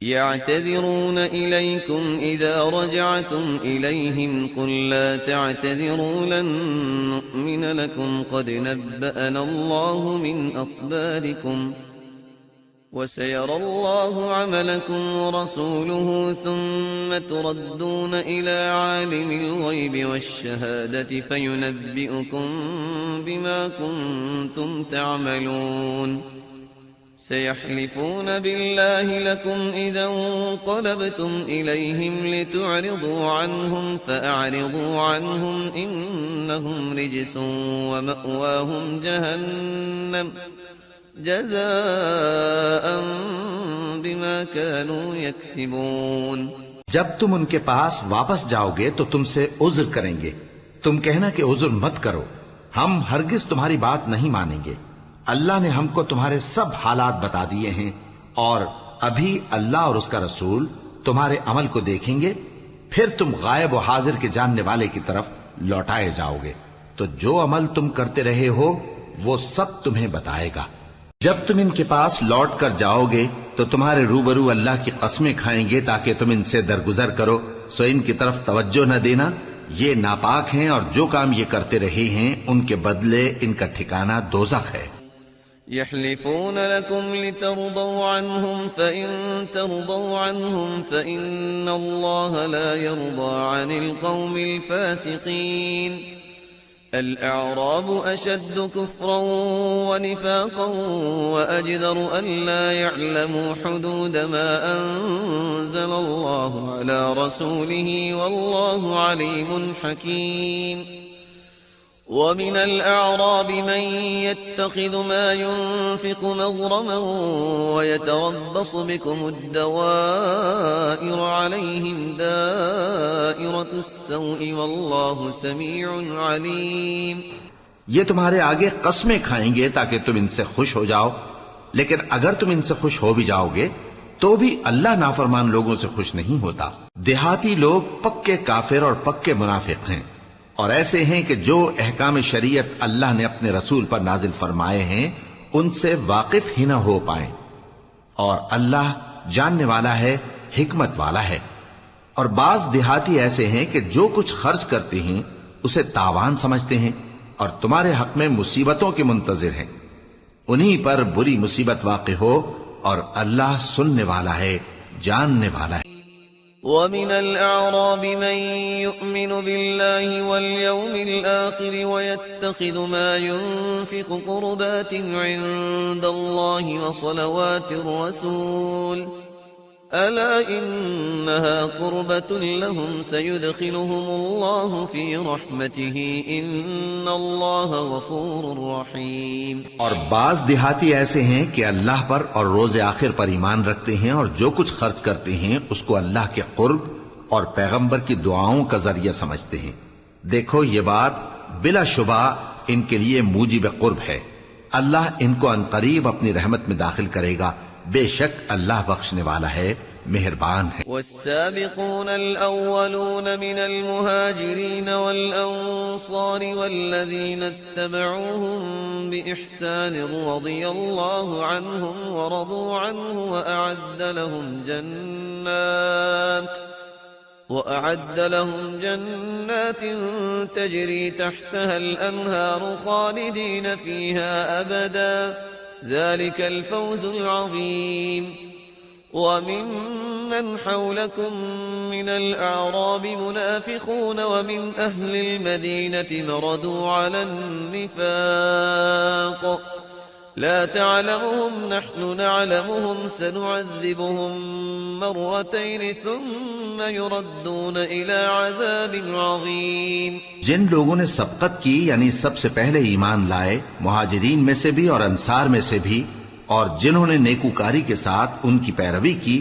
يعتذرون إليكم إذا رجعتم إليهم قل لا تعتذروا لن نؤمن لكم قد نبأنا الله من أخباركم وسيرى الله عملكم ورسوله ثم تردون إلى عالم الغيب والشهادة فينبئكم بما كنتم تعملون سيحلفون بالله لكم إذا انقلبتم إليهم لتعرضوا عنهم فأعرضوا عنهم إنهم رجس ومأواهم جهنم جزاء بما كانوا يكسبون۔ جب تم ان کے پاس واپس جاؤ گے تو تم سے عذر کریں گے، تم کہنا کہ عذر مت کرو، ہم ہرگز تمہاری بات نہیں مانیں گے۔ اللہ نے ہم کو تمہارے سب حالات بتا دیے ہیں، اور ابھی اللہ اور اس کا رسول تمہارے عمل کو دیکھیں گے، پھر تم غائب و حاضر کے جاننے والے کی طرف لوٹائے جاؤ گے، تو جو عمل تم کرتے رہے ہو وہ سب تمہیں بتائے گا۔ جب تم ان کے پاس لوٹ کر جاؤ گے تو تمہارے روبرو اللہ کی قسمیں کھائیں گے تاکہ تم ان سے درگزر کرو، سو ان کی طرف توجہ نہ دینا، یہ ناپاک ہیں اور جو کام یہ کرتے رہے ہیں ان کے بدلے ان کا ٹھکانہ دوزخ ہے۔ يحلفون لكم لترضوا عنهم فإن ترضوا عنهم فإن الله لا يرضى عن القوم الفاسقين الأعراب أشد كفرا ونفاقا وأجدر ألا يعلموا حدود ما أنزل الله على رسوله والله عليم حكيم ومن الأعراب من يتخذ ما ينفق مغرما ويتربص بكم الدوائر عليهم دائرة السوء والله سميع عليم۔ یہ تمہارے آگے قسمیں کھائیں گے تاکہ تم ان سے خوش ہو جاؤ، لیکن اگر تم ان سے خوش ہو بھی جاؤ گے تو بھی اللہ نافرمان لوگوں سے خوش نہیں ہوتا۔ دیہاتی لوگ پکے کافر اور پکے منافق ہیں، اور ایسے ہیں کہ جو احکام شریعت اللہ نے اپنے رسول پر نازل فرمائے ہیں ان سے واقف ہی نہ ہو پائیں، اور اللہ جاننے والا ہے، حکمت والا ہے۔ اور بعض دیہاتی ایسے ہیں کہ جو کچھ خرچ کرتے ہیں اسے تاوان سمجھتے ہیں اور تمہارے حق میں مصیبتوں کے منتظر ہیں، انہی پر بری مصیبت واقع ہو، اور اللہ سننے والا ہے، جاننے والا ہے۔ ومن الأعراب من يؤمن بالله واليوم الآخر ويتخذ ما ينفق قربات عند الله وصلوات الرسول ألا إنها قربة لهم سيدخلهم الله في رحمته إن الله غفور رحيم۔ اور بعض دیہاتی ایسے ہیں کہ اللہ پر اور روز آخر پر ایمان رکھتے ہیں اور جو کچھ خرچ کرتے ہیں اس کو اللہ کے قرب اور پیغمبر کی دعاؤں کا ذریعہ سمجھتے ہیں۔ دیکھو یہ بات بلا شبہ ان کے لیے موجب قرب ہے، اللہ ان کو عنقریب اپنی رحمت میں داخل کرے گا، بے شک اللہ بخشنے والا ہے، مہربان ہے۔ والسابقون الأولون من المهاجرين والأنصار والذين اتبعوهم بإحسان رضي الله عنهم ورضوا عنه وأعد لهم جنات تجري تحتها الأنهار خالدين فيها أبدا ذلك الفوز العظيم۔ وممن حولكم من الأعراب منافقون ومن أهل المدينة مردوا على النفاق لا تعلمهم نحن نعلمهم سنعذبهم مرتين ثم يردون إلى عذاب عظيم۔ جن لوگوں نے سبقت کی یعنی سب سے پہلے ایمان لائے، مہاجرین میں سے بھی اور انصار میں سے بھی، اور جنہوں نے نیکوکاری کے ساتھ ان کی پیروی کی،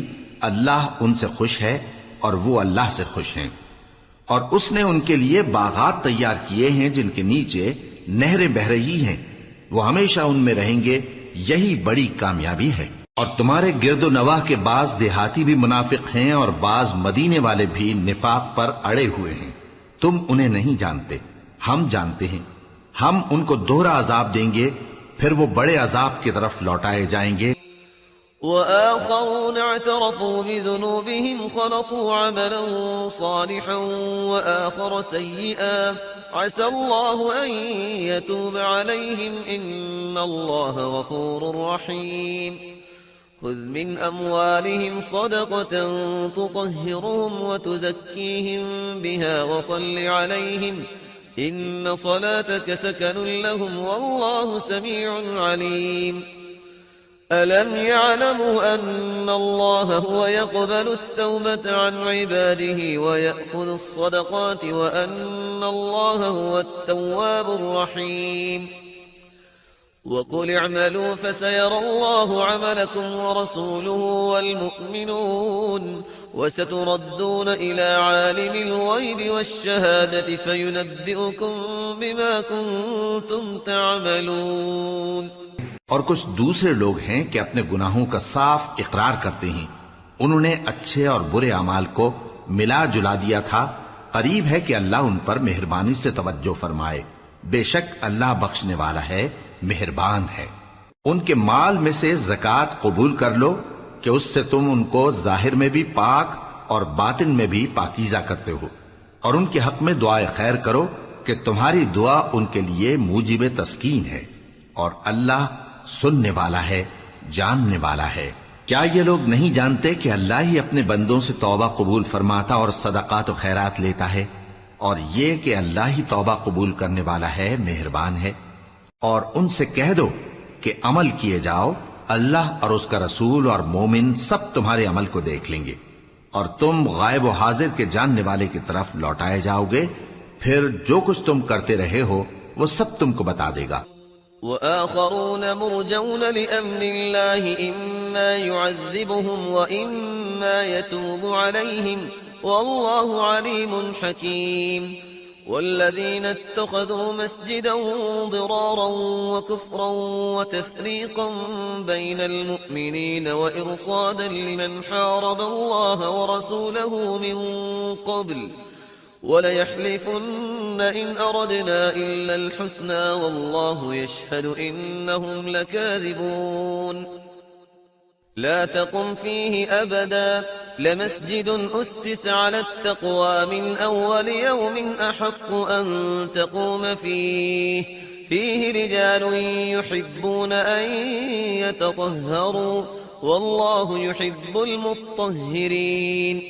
اللہ ان سے خوش ہے اور وہ اللہ سے خوش ہیں۔ اور اس نے ان کے لیے باغات تیار کیے ہیں جن کے نیچے نہریں بہہ رہی ہیں، وہ ہمیشہ ان میں رہیں گے، یہی بڑی کامیابی ہے۔ اور تمہارے گرد و نواح کے بعض دیہاتی بھی منافق ہیں اور بعض مدینے والے بھی نفاق پر اڑے ہوئے ہیں، تم انہیں نہیں جانتے، ہم جانتے ہیں۔ ہم ان کو دوہرا عذاب دیں گے، پھر وہ بڑے عذاب کی طرف لوٹائے جائیں گے۔ وآخرون اعترفوا بذنوبهم خلطوا عملا صالحا وآخر سيئا عسى الله أن يتوب عليهم إن الله غفور رحيم خذ من أموالهم صدقة تطهرهم وتزكيهم بها وصل عليهم إن صلاتك سكن لهم والله سميع عليم ألم يعلموا أن الله هو يقبل التوبة عن عباده ويأخذ الصدقات وأن الله هو التواب الرحيم وقل اعملوا فسيرى الله عملكم ورسوله والمؤمنون وستردون إلى عالم الغيب والشهادة فينبئكم بما كنتم تعملون. اور کچھ دوسرے لوگ ہیں کہ اپنے گناہوں کا صاف اقرار کرتے ہیں، انہوں نے اچھے اور برے اعمال کو ملا جلا دیا تھا، قریب ہے کہ اللہ ان پر مہربانی سے توجہ فرمائے، بے شک اللہ بخشنے والا ہے، مہربان ہے. ان کے مال میں سے زکوٰۃ قبول کر لو کہ اس سے تم ان کو ظاہر میں بھی پاک اور باطن میں بھی پاکیزہ کرتے ہو، اور ان کے حق میں دعائے خیر کرو کہ تمہاری دعا ان کے لیے موجب تسکین ہے، اور اللہ سننے والا ہے، جاننے والا ہے. کیا یہ لوگ نہیں جانتے کہ اللہ ہی اپنے بندوں سے توبہ قبول فرماتا اور صدقات و خیرات لیتا ہے، اور یہ کہ اللہ ہی توبہ قبول کرنے والا ہے، مہربان ہے. اور ان سے کہہ دو کہ عمل کیے جاؤ، اللہ اور اس کا رسول اور مومن سب تمہارے عمل کو دیکھ لیں گے، اور تم غائب و حاضر کے جاننے والے کی طرف لوٹائے جاؤ گے، پھر جو کچھ تم کرتے رہے ہو وہ سب تم کو بتا دے گا. وآخرون مرجون لأمر الله إما يعذبهم وإما يتوب عليهم والله عليم حكيم. والذين اتخذوا مسجدا ضرارا وكفرا وتفريقا بين المؤمنين وإرصادا لمن حارب الله ورسوله من قبل وليحلفن إن أردنا إلا الحسنى والله يشهد إنهم لكاذبون. لا تقم فيه أبدا لمسجد أسس على التقوى من أول يوم أحق أن تقوم فيه رجال يحبون أن يتطهروا والله يحب المطهرين.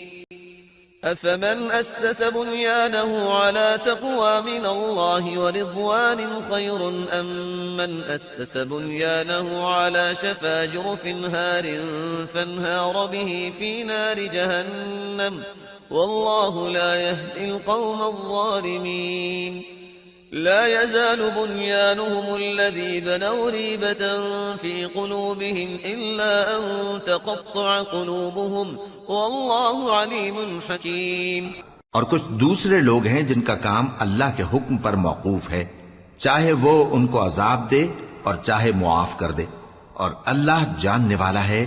أفمن أسس بنيانه على تقوى من الله ورضوان خير أم من أسس بنيانه على شفا جرف هار فانهار به في نار جهنم والله لا يهدي القوم الظالمين. لا يزال بنيانهم الذي بنوا ريبة في قلوبهم إلا أن تقطع قلوبهم والله عليم حكيم. اور کچھ دوسرے لوگ ہیں جن کا کام اللہ کے حکم پر موقوف ہے، چاہے وہ ان کو عذاب دے اور چاہے معاف کر دے، اور اللہ جاننے والا ہے،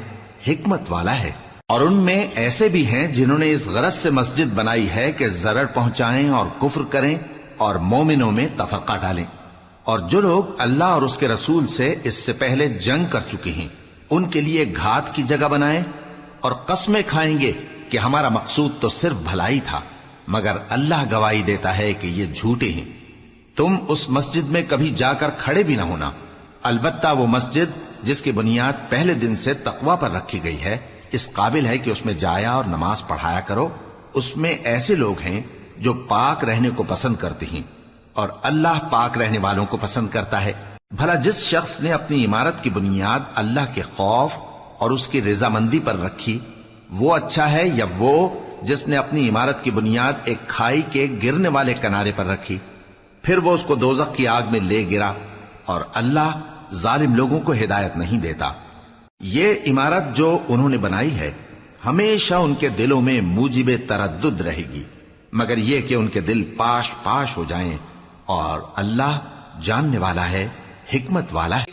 حکمت والا ہے. اور ان میں ایسے بھی ہیں جنہوں نے اس غرض سے مسجد بنائی ہے کہ ضرر پہنچائیں اور کفر کریں اور مومنوں میں تفرقہ ڈالیں. اور جو لوگ اللہ اور اس کے رسول سے اس سے پہلے جنگ کر چکے ہیں ان کے لیے گھات کی جگہ بنائیں اور قسمیں کھائیں گے کہ ہمارا مقصود تو صرف بھلائی تھا، مگر اللہ گواہی دیتا ہے کہ یہ جھوٹے ہیں. تم اس مسجد میں کبھی جا کر کھڑے بھی نہ ہونا، البتہ وہ مسجد جس کی بنیاد پہلے دن سے تقوی پر رکھی گئی ہے اس قابل ہے کہ اس میں جایا اور نماز پڑھایا کرو. اس میں ایسے لوگ ہیں جو پاک رہنے کو پسند کرتے ہیں اور اللہ پاک رہنے والوں کو پسند کرتا ہے. بھلا جس شخص نے اپنی عمارت کی بنیاد اللہ کے خوف اور اس کی رضامندی پر رکھی وہ اچھا ہے، یا وہ جس نے اپنی عمارت کی بنیاد ایک کھائی کے گرنے والے کنارے پر رکھی پھر وہ اس کو دوزخ کی آگ میں لے گرا؟ اور اللہ ظالم لوگوں کو ہدایت نہیں دیتا. یہ عمارت جو انہوں نے بنائی ہے ہمیشہ ان کے دلوں میں موجب تردد رہے گی، مگر یہ کہ ان کے دل پاش پاش ہو جائیں، اور اللہ جاننے والا ہے، حکمت والا ہے.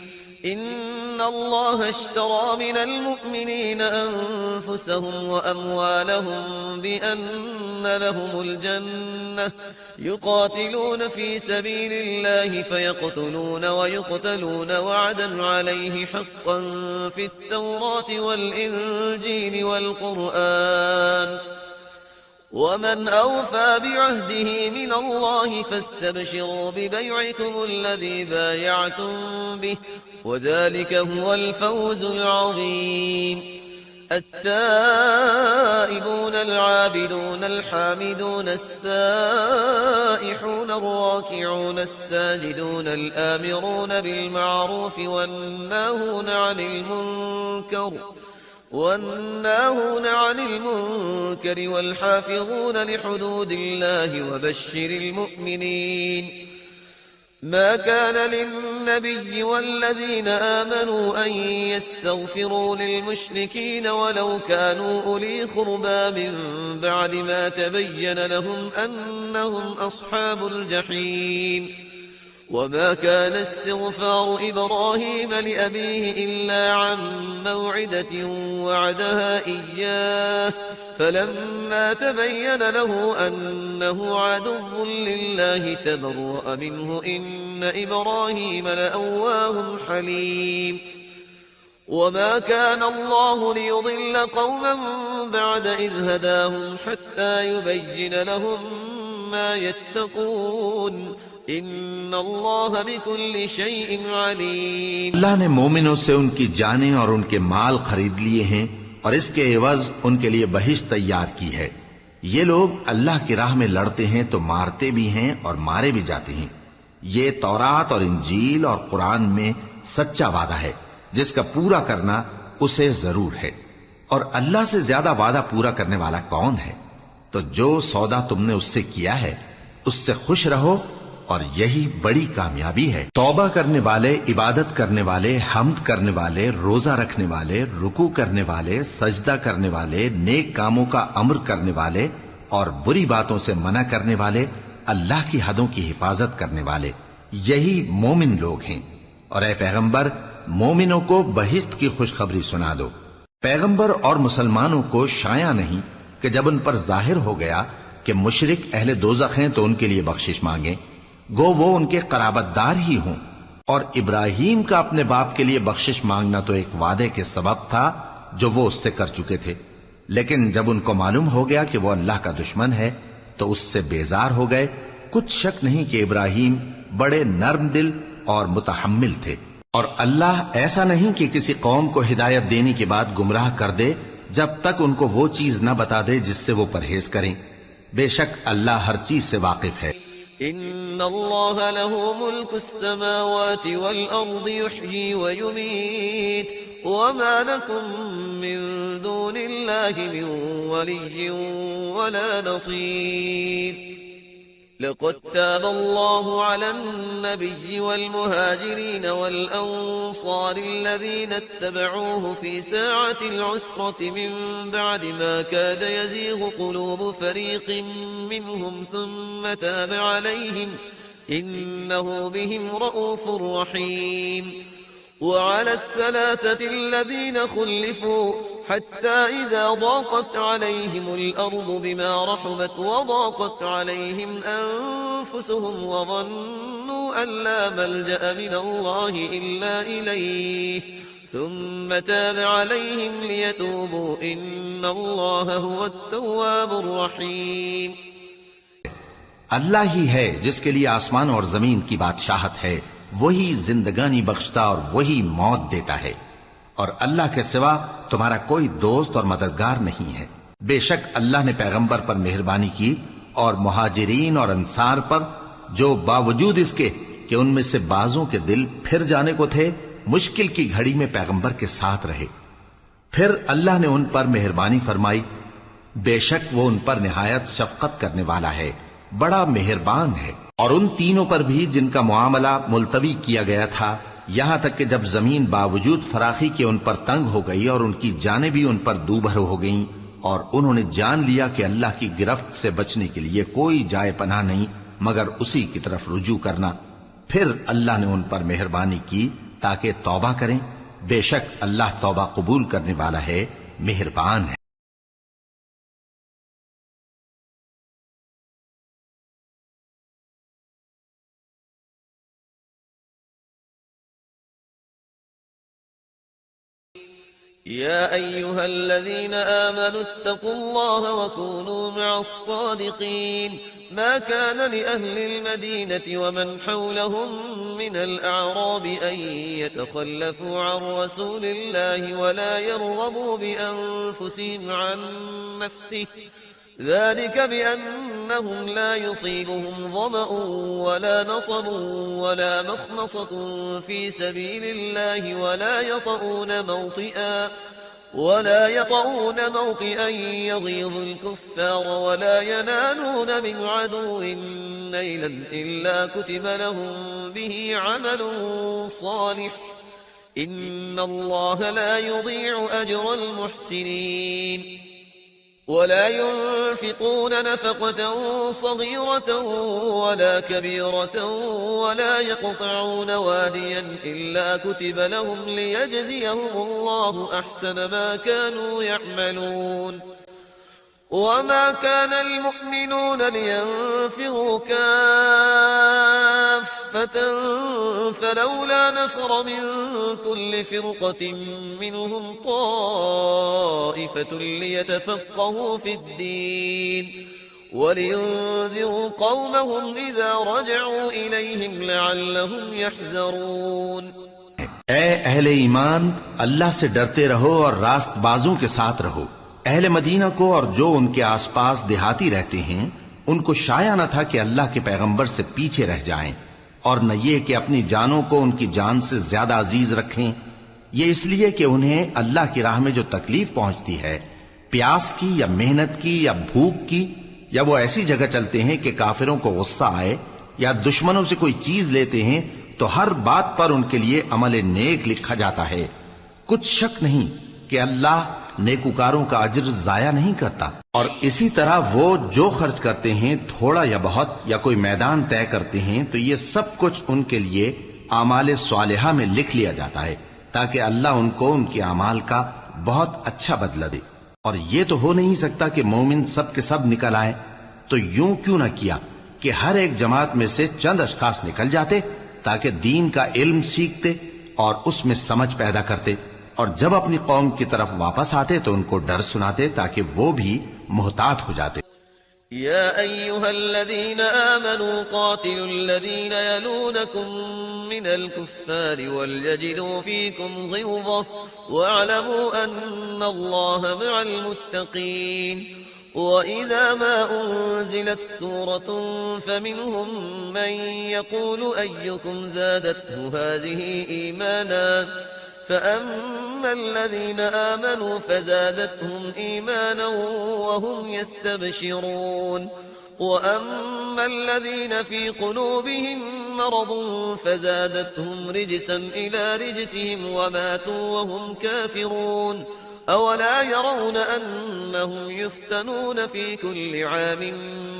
ان الله اشترى من المؤمنين أنفسهم وأموالهم بأن لهم الجنة يقاتلون في سبيل الله فيقتلون ويقتلون وعدا عليه حقا في التوراة والإنجيل والقرآن ومن أوفى بعهده من الله فاستبشروا ببيعكم الذي بايعتم به وذلك هو الفوز العظيم التائبون العابدون الحامدون السائحون الراكعون الساجدون الآمرون بالمعروف والناهون عن المنكر والحافظون لحدود الله وبشر المؤمنين ما كان للنبي والذين آمنوا أن يستغفروا للمشركين ولو كانوا أولي قربى من بعد ما تبين لهم أنهم أصحاب الجحيم وما كان استغفار إبراهيم لأبيه إلا عن موعدة وعدها إياه فلما تبين له أنه عدو لله تبرأ منه إن إبراهيم لأواه حليم وما كان الله ليضل قوما بعد إذ هداهم حتى يبين لهم ما يتقون ان اللہ بكل شيء علیم اللہ نے مومنوں سے ان کی جانیں اور ان کے مال خرید لیے ہیں اور اس کے عوض ان کے لیے بہشت تیار کی ہے. یہ لوگ اللہ کی راہ میں لڑتے ہیں تو مارتے بھی ہیں اور مارے بھی جاتے ہیں. یہ تورات اور انجیل اور قرآن میں سچا وعدہ ہے جس کا پورا کرنا اسے ضرور ہے. اور اللہ سے زیادہ وعدہ پورا کرنے والا کون ہے؟ تو جو سودا تم نے اس سے کیا ہے اس سے خوش رہو اور یہی بڑی کامیابی ہے. توبہ کرنے والے، عبادت کرنے والے، حمد کرنے والے، روزہ رکھنے والے، رکوع کرنے والے، سجدہ کرنے والے، نیک کاموں کا امر کرنے والے اور بری باتوں سے منع کرنے والے، اللہ کی حدوں کی حفاظت کرنے والے، یہی مومن لوگ ہیں. اور اے پیغمبر مومنوں کو بہشت کی خوشخبری سنا دو. پیغمبر اور مسلمانوں کو شایع نہیں کہ جب ان پر ظاہر ہو گیا کہ مشرک اہل دوزخ ہیں تو ان کے لیے بخشش مانگیں، گو وہ ان کے قرابت دار ہی ہوں. اور ابراہیم کا اپنے باپ کے لیے بخشش مانگنا تو ایک وعدے کے سبب تھا جو وہ اس سے کر چکے تھے، لیکن جب ان کو معلوم ہو گیا کہ وہ اللہ کا دشمن ہے تو اس سے بیزار ہو گئے. کچھ شک نہیں کہ ابراہیم بڑے نرم دل اور متحمل تھے. اور اللہ ایسا نہیں کہ کسی قوم کو ہدایت دینے کے بعد گمراہ کر دے جب تک ان کو وہ چیز نہ بتا دے جس سے وہ پرہیز کریں. بے شک اللہ ہر چیز سے واقف ہے. ان اللہ له ملک السماوات والارض يحيي ويميت وما لكم من دون الله من ولي ولا نصير لقد تاب الله على النبي والمهاجرين والأنصار الذين اتبعوه في ساعة العسرة من بعد ما كاد يزيغ قلوب فريق منهم ثم تاب عليهم إنه بهم رؤوف رحيم وعلى الثلاثة الذين خلفوا حتى إذا ضاقت عليهم الأرض بما رحبت وضاقت عليهم أنفسهم وظنوا أن لا ملجأ من الله إلا إليه ثم تاب عليهم ليتوبوا إن الله هو التواب الرحيم. اللہ ہی ہے جس کے لیے آسمان اور زمین کی بادشاہت ہے، وہی زندگانی بخشتا اور وہی موت دیتا ہے، اور اللہ کے سوا تمہارا کوئی دوست اور مددگار نہیں ہے. بے شک اللہ نے پیغمبر پر مہربانی کی اور مہاجرین اور انصار پر جو باوجود اس کے کہ ان میں سے بعضوں کے دل پھر جانے کو تھے مشکل کی گھڑی میں پیغمبر کے ساتھ رہے. پھر اللہ نے ان پر مہربانی فرمائی. بے شک وہ ان پر نہایت شفقت کرنے والا ہے، بڑا مہربان ہے. اور ان تینوں پر بھی جن کا معاملہ ملتوی کیا گیا تھا، یہاں تک کہ جب زمین باوجود فراخی کے ان پر تنگ ہو گئی اور ان کی جانیں بھی ان پر دوبھر ہو گئیں اور انہوں نے جان لیا کہ اللہ کی گرفت سے بچنے کے لیے کوئی جائے پناہ نہیں مگر اسی کی طرف رجوع کرنا، پھر اللہ نے ان پر مہربانی کی تاکہ توبہ کریں بے شک اللہ توبہ قبول کرنے والا ہے، مہربان ہے۔ يا أيها الذين آمنوا اتقوا الله وكونوا مع الصادقين ما كان لأهل المدينة ومن حولهم من الأعراب أن يتخلفوا عن رسول الله ولا يرغبوا بأنفسهم عن نفسه ذلك بأنهم لا يصيبهم ظمأ ولا نصب ولا مخمصة في سبيل الله ولا يطؤون موطئا يغيظ الكفار ولا ينالون من عدو نيلا إلا كتب لهم به عمل صالح إن الله لا يضيع أجر المحسنين ولا ينفقون نفقة صغيرة ولا كبيرة ولا يقطعون واديا إلا كتب لهم ليجزيهم الله أحسن ما كانوا يعملون وما كان المؤمنون لينفروا كافة فلولا نفر من كل فرقة منهم طائفة ليتفقهوا في الدين ولينذروا قومهم إذا رجعوا إليهم لعلهم يحذرون۔ اے اہل ایمان، اللہ سے ڈرتے رہو اور راست بازوں کے ساتھ رہو۔ اہل مدینہ کو اور جو ان کے آس پاس دیہاتی رہتے ہیں ان کو شایع نہ تھا کہ اللہ کے پیغمبر سے پیچھے رہ جائیں، اور نہ یہ کہ اپنی جانوں کو ان کی جان سے زیادہ عزیز رکھیں۔ یہ اس لیے کہ انہیں اللہ کی راہ میں جو تکلیف پہنچتی ہے، پیاس کی یا محنت کی یا بھوک کی، یا وہ ایسی جگہ چلتے ہیں کہ کافروں کو غصہ آئے یا دشمنوں سے کوئی چیز لیتے ہیں تو ہر بات پر ان کے لیے عمل نیک لکھا جاتا ہے۔ کچھ شک نہیں کہ اللہ نیکوکاروں کا اجر ضائع نہیں کرتا۔ اور اسی طرح وہ جو خرچ کرتے ہیں تھوڑا یا بہت یا کوئی میدان طے کرتے ہیں تو یہ سب کچھ ان کے لیے اعمال صالحہ میں لکھ لیا جاتا ہے تاکہ اللہ ان کو ان کے اعمال کا بہت اچھا بدلہ دے۔ اور یہ تو ہو نہیں سکتا کہ مومن سب کے سب نکل آئیں، تو یوں کیوں نہ کیا کہ ہر ایک جماعت میں سے چند اشخاص نکل جاتے تاکہ دین کا علم سیکھتے اور اس میں سمجھ پیدا کرتے، اور جب اپنی قوم کی طرف واپس آتے تو ان کو ڈر سناتے تاکہ وہ بھی محتاط ہو جاتے۔ يا أيها الذين آمنوا قاتلوا الذين يلونكم من الكفار وليجدوا فيكم غلظة واعلموا أن الله مع المتقين وإذا ما أنزلت سورة فمنهم من يقول أيكم زادته هذه إيمانا فأما الذين آمنوا فزادتهم إيمانا وهم يستبشرون وأما الذين في قلوبهم مرض فزادتهم رجسا إلى رجسهم وماتوا وهم كافرون أولا يرون أنهم يفتنون في كل عام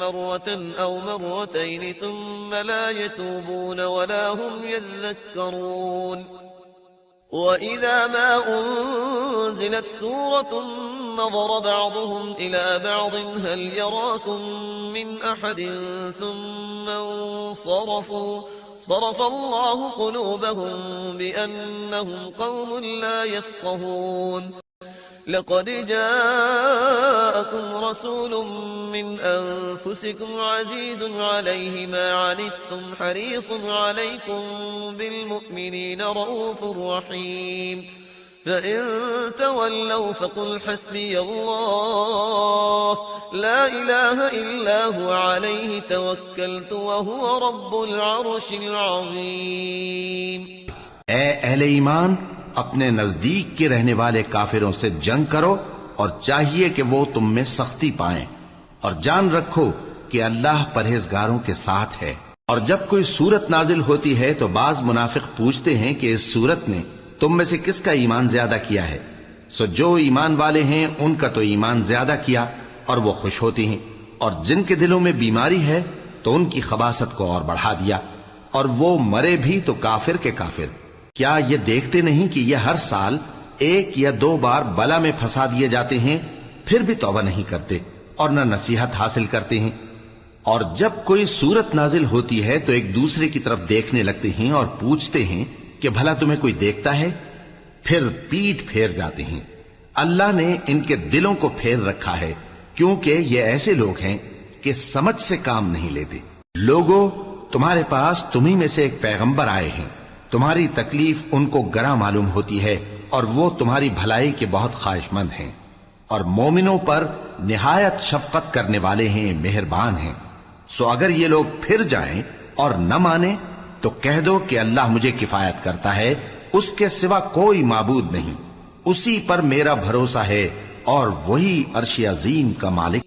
مرة أو مرتين ثم لا يتوبون ولا هم يذكرون وإذا ما أنزلت سورة نظر بعضهم إلى بعض هل يراكم من أحد ثم انصرفوا صرف الله قلوبهم بأنهم قوم لا يفقهون لقد جاءكم رسول من أنفسكم عزيز عليه ما عنتم حريص عليكم بالمؤمنين رؤوف رحيم فإن تولوا فقل حسبي الله لا إله إلا هو عليه توكلت وهو رب العرش العظيم۔ اے اہل ایمان، اپنے نزدیک کے رہنے والے کافروں سے جنگ کرو اور چاہیے کہ وہ تم میں سختی پائیں، اور جان رکھو کہ اللہ پرہیزگاروں کے ساتھ ہے۔ اور جب کوئی صورت نازل ہوتی ہے تو بعض منافق پوچھتے ہیں کہ اس صورت نے تم میں سے کس کا ایمان زیادہ کیا ہے؟ سو جو ایمان والے ہیں ان کا تو ایمان زیادہ کیا اور وہ خوش ہوتی ہیں، اور جن کے دلوں میں بیماری ہے تو ان کی خباثت کو اور بڑھا دیا، اور وہ مرے بھی تو کافر کے کافر۔ کیا یہ دیکھتے نہیں کہ یہ ہر سال 1 یا 2 بار بلا میں پھنسا دیے جاتے ہیں، پھر بھی توبہ نہیں کرتے اور نہ نصیحت حاصل کرتے ہیں؟ اور جب کوئی صورت نازل ہوتی ہے تو ایک دوسرے کی طرف دیکھنے لگتے ہیں اور پوچھتے ہیں کہ بھلا تمہیں کوئی دیکھتا ہے؟ پھر پیٹ پھیر جاتے ہیں۔ اللہ نے ان کے دلوں کو پھیر رکھا ہے، کیونکہ یہ ایسے لوگ ہیں کہ سمجھ سے کام نہیں لیتے۔ لوگوں، تمہارے پاس تمہیں میں سے ایک پیغمبر آئے ہیں، تمہاری تکلیف ان کو گراں معلوم ہوتی ہے اور وہ تمہاری بھلائی کے بہت خواہش مند ہیں، اور مومنوں پر نہایت شفقت کرنے والے ہیں، مہربان ہیں۔ سو اگر یہ لوگ پھر جائیں اور نہ مانیں تو کہہ دو کہ اللہ مجھے کفایت کرتا ہے، اس کے سوا کوئی معبود نہیں، اسی پر میرا بھروسہ ہے اور وہی عرش عظیم کا مالک۔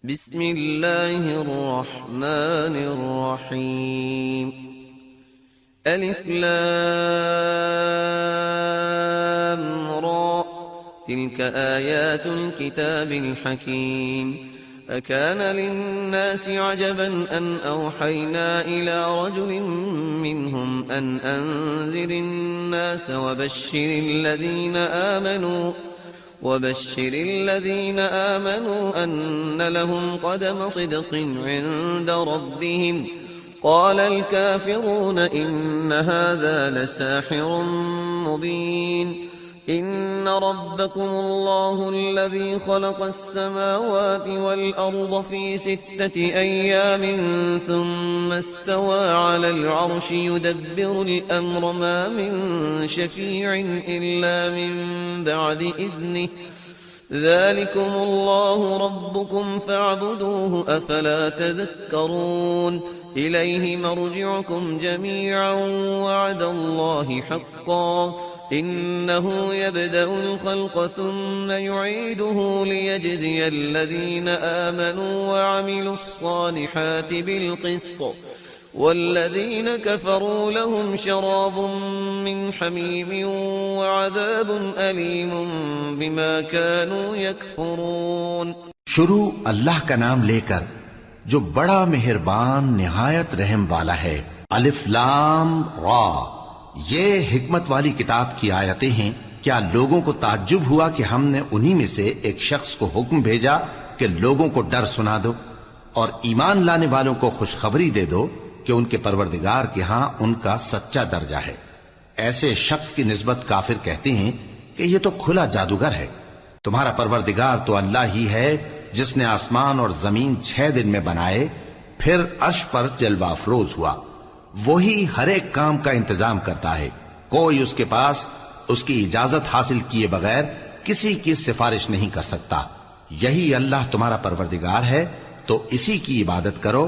بسم اللہ الرحمن الرحیم الف لام را تلك آیات الكتاب الحکیم أكان للناس عجبا أن أوحينا إلى رجل منهم أن أنذر الناس وبشر الذين آمنوا أن لهم قدم صدق عند ربهم قال الكافرون إن هذا لساحر مبين إن ربكم الله الذي خلق السماوات والأرض في 6 أيام ثم استوى على العرش يدبر الأمر ما من شفيع إلا من بعد إذنه ذلكم الله ربكم فاعبدوه أفلا تذكرون إليه مرجعكم جميعا وعد الله حقا إنه يبدأ الخلق ثم يعيده ليجزي الذين آمنوا وعملوا الصالحات بالقسط والذين كفروا لهم شراب من حميم وعذاب أليم بما كانوا يكفرون۔ شروع اللہ کا نام لے کر جو بڑا مہربان نہایت رحم والا ہے۔ الف لام را، یہ حکمت والی کتاب کی آیتیں ہیں۔ کیا لوگوں کو تعجب ہوا کہ ہم نے انہی میں سے ایک شخص کو حکم بھیجا کہ لوگوں کو ڈر سنا دو اور ایمان لانے والوں کو خوشخبری دے دو کہ ان کے پروردگار کے ہاں ان کا سچا درجہ ہے۔ ایسے شخص کی نسبت کافر کہتے ہیں کہ یہ تو کھلا جادوگر ہے۔ تمہارا پروردگار تو اللہ ہی ہے جس نے آسمان اور زمین 6 دن میں بنائے، پھر عرش پر جلوہ افروز ہوا۔ وہی ہر ایک کام کا انتظام کرتا ہے، کوئی اس کے پاس اس کی اجازت حاصل کیے بغیر کسی کی سفارش نہیں کر سکتا۔ یہی اللہ تمہارا پروردگار ہے تو اسی کی عبادت کرو،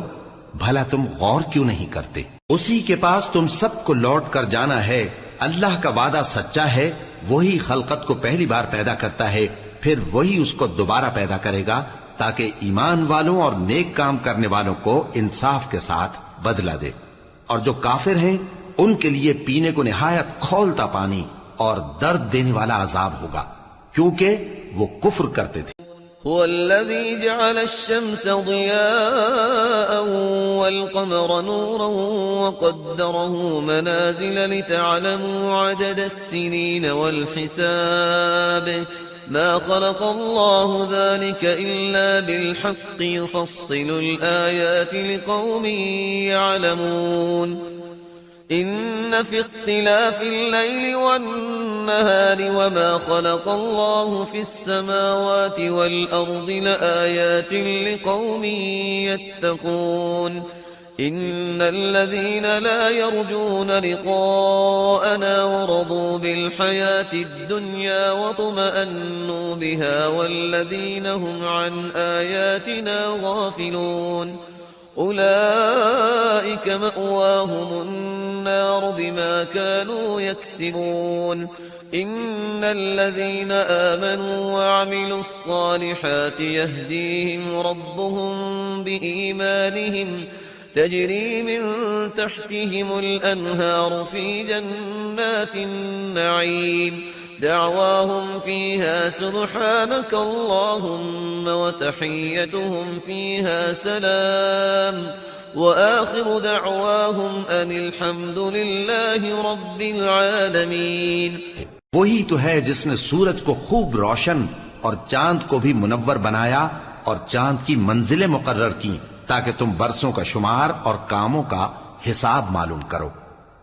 بھلا تم غور کیوں نہیں کرتے؟ اسی کے پاس تم سب کو لوٹ کر جانا ہے۔ اللہ کا وعدہ سچا ہے، وہی خلقت کو پہلی بار پیدا کرتا ہے، پھر وہی اس کو دوبارہ پیدا کرے گا تاکہ ایمان والوں اور نیک کام کرنے والوں کو انصاف کے ساتھ بدلہ دے۔ اور جو کافر ہیں ان کے لیے پینے کو نہایت کھولتا پانی اور درد دینے والا عذاب ہوگا، کیونکہ وہ کفر کرتے تھے۔ هو الذي جعل الشمس ضياء والقمر نورا وقدره منازل لتعلموا عدد السنين والحساب ما خلق الله ذلك إلا بالحق يفصل الآيات لقوم يعلمون إن في اختلاف الليل والنهار وما خلق الله في السماوات والأرض لآيات لقوم يتقون إن الذين لا يرجون لقاءنا ورضوا بالحياة الدنيا واطمأنوا بها والذين هم عن آياتنا غافلون أولئك مأواهم النار بما كانوا يكسبون إن الذين آمنوا وعملوا الصالحات يهديهم ربهم بإيمانهم تجري من تحتهم الأنهار في جنات النعيم دعواهم فيها سبحانك اللهم وتحيتهم فيها سلام وآخر دعواهم أن الحمد لله رب العالمين. وہی تو ہے جس نے سورج کو خوب روشن اور چاند کو بھی منور بنایا اور چاند کی منزلیں مقرر کی تاکہ تم برسوں کا شمار اور کاموں کا حساب معلوم کرو.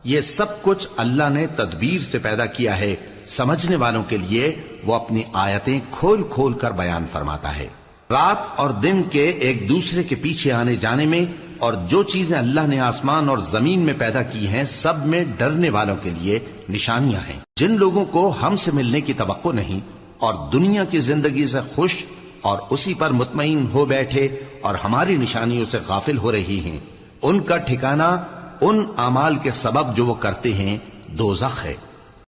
یہ سب کچھ اللہ نے تدبیر سے پیدا کیا ہے. سمجھنے والوں کے لیے وہ اپنی آیتیں کھول کھول کر بیان فرماتا ہے. رات اور دن کے ایک دوسرے کے پیچھے آنے جانے میں اور جو چیزیں اللہ نے آسمان اور زمین میں پیدا کی ہیں سب میں ڈرنے والوں کے لیے نشانیاں ہیں. جن لوگوں کو ہم سے ملنے کی توقع نہیں اور دنیا کی زندگی سے خوش اور اسی پر مطمئن ہو بیٹھے اور ہماری نشانیوں سے غافل ہو رہی ہیں، ان کا ٹھکانہ ان اعمال کے سبب جو وہ کرتے ہیں دوزخ ہے.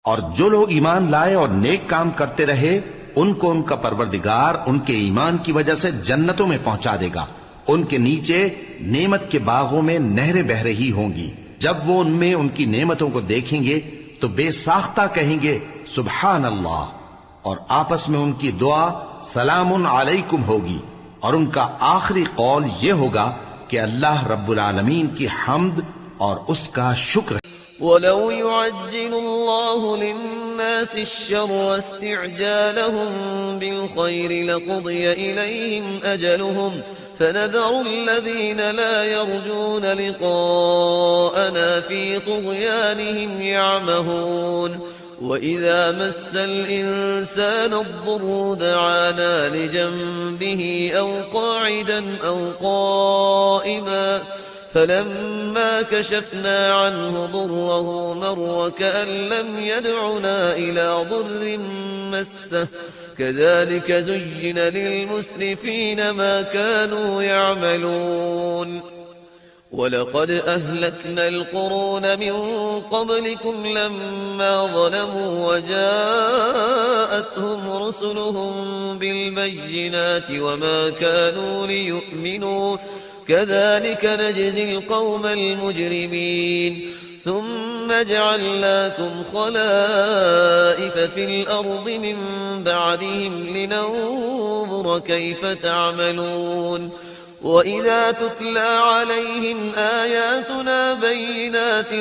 اور جو لوگ ایمان لائے اور نیک کام کرتے رہے ان کو ان کا پروردگار ان کے ایمان کی وجہ سے جنتوں میں پہنچا دے گا. ان کے نیچے نعمت کے باغوں میں نہریں بہ رہی ہوں گی. جب وہ ان میں ان کی نعمتوں کو دیکھیں گے تو بے ساختہ کہیں گے سبحان اللہ، اور آپس میں ان کی دعا سلام علیکم ہوگی، اور ان کا آخری قول یہ ہوگا کہ اللہ رب العالمین کی حمد اور اس کا شکر. وَلَوْ يُعَجِّلُ اللَّهُ لِلنَّاسِ الشَّرَّ اسْتِعْجَالَهُم بِالْخَيْرِ لَقُضِيَ إِلَيْهِمْ أَجَلُهُمْ فَنَذَرُ الَّذِينَ لَا يَرْجُونَ لِقَاءَنَا فِي طُغْيَانِهِمْ يَعْمَهُونَ. وَإِذَا مَسَّ الْإِنسَانَ الضُّرُّ دَعَانَا لِجَنبِهِ أَوْ قَاعِدًا أَوْ قَائِمًا فَلَمَّا كَشَفْنَا عَنْهُ ضُرَّهُ مَرَّ كَأَن لَّمْ يَدْعُنَا إِلَىٰ ضُرٍّ مَّسَّهُ كَذَٰلِكَ زُيِّنَ لِلْمُسْرِفِينَ مَا كَانُوا يَعْمَلُونَ. وَلَقَدْ أَهْلَكْنَا الْقُرُونَ مِن قَبْلِكُمْ لَمَّا ظَلَمُوا وَجَاءَتْهُمْ رُسُلُهُم بِالْبَيِّنَاتِ وَمَا كَانُوا لِيُؤْمِنُوا كَذَلِكَ نَجْزِي الْقَوْمَ الْمُجْرِمِينَ. ثُمَّ جَعَلْنَاكُمْ خَلَائِفَ فِي الْأَرْضِ مِن بَعْدِهِمْ لِنَنظُرَ كَيْفَ تَعْمَلُونَ. وَإِذَا تُتْلَىٰ عَلَيْهِمْ آيَاتُنَا بَيِّنَاتٍ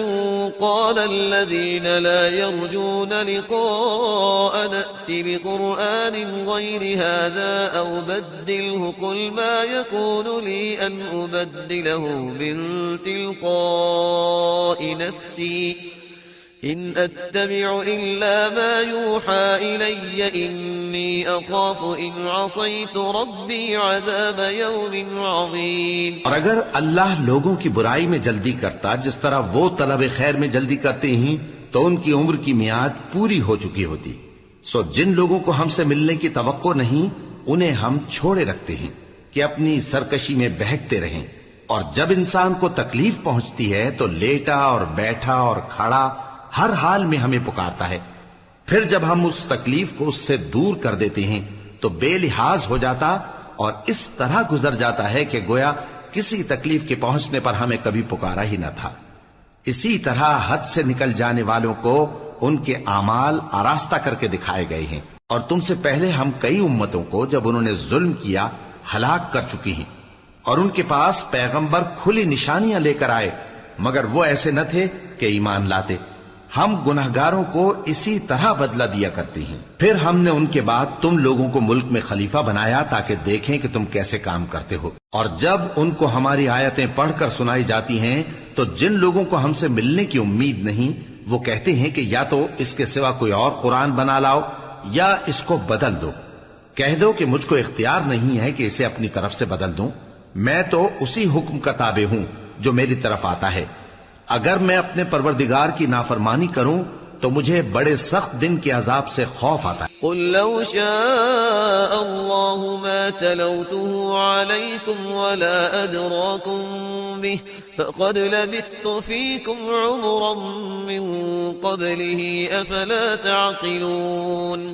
قَالَ الَّذِينَ لَا يَرْجُونَ لِقَاءَنَا ائْتِ بِقُرْآنٍ غَيْرِ هَٰذَا أَوْ بَدِّلْهُ قُلْ مَا يَكُونُ لِي أَنْ أُبَدِّلَهُ مِن تِلْقَاءِ نَفْسِي إِنْ أَتَّبِعُ إِلَّا مَا يُوحَىٰ إِلَيَّ إِنِّي أَخَافُ إِنْ عَصَيْتُ رَبِّي عَذَابَ يَوْمٍ عَظِيمٍ. اور اگر اللہ لوگوں کی برائی میں جلدی کرتا جس طرح وہ طلب خیر میں جلدی کرتے ہیں تو ان کی عمر کی میعاد پوری ہو چکی ہوتی. سو جن لوگوں کو ہم سے ملنے کی توقع نہیں انہیں ہم چھوڑے رکھتے ہیں کہ اپنی سرکشی میں بہکتے رہیں. اور جب انسان کو تکلیف پہنچتی ہے تو لیٹا اور بیٹھا اور کھڑا ہر حال میں ہمیں پکارتا ہے. پھر جب ہم اس تکلیف کو اس سے دور کر دیتے ہیں تو بے لحاظ ہو جاتا اور اس طرح گزر جاتا ہے کہ گویا کسی تکلیف کے پہنچنے پر ہمیں کبھی پکارا ہی نہ تھا. اسی طرح حد سے نکل جانے والوں کو ان کے اعمال آراستہ کر کے دکھائے گئے ہیں. اور تم سے پہلے ہم کئی امتوں کو جب انہوں نے ظلم کیا ہلاک کر چکی ہیں، اور ان کے پاس پیغمبر کھلی نشانیاں لے کر آئے مگر وہ ایسے نہ تھے کہ ایمان لاتے. ہم گنہگاروں کو اسی طرح بدلہ دیا کرتے ہیں. پھر ہم نے ان کے بعد تم لوگوں کو ملک میں خلیفہ بنایا تاکہ دیکھیں کہ تم کیسے کام کرتے ہو. اور جب ان کو ہماری آیتیں پڑھ کر سنائی جاتی ہیں تو جن لوگوں کو ہم سے ملنے کی امید نہیں وہ کہتے ہیں کہ یا تو اس کے سوا کوئی اور قرآن بنا لاؤ یا اس کو بدل دو. کہہ دو کہ مجھ کو اختیار نہیں ہے کہ اسے اپنی طرف سے بدل دوں. میں تو اسی حکم کا تابع ہوں جو میری طرف آتا ہے. اگر میں اپنے پروردگار کی نافرمانی کروں تو مجھے بڑے سخت دن کے عذاب سے خوف آتا ہے. قل لو شاء الله ما تلوته عليكم ولا أدراكم به فقد لبثت فيكم عمرا من قبله أفلا تعقلون.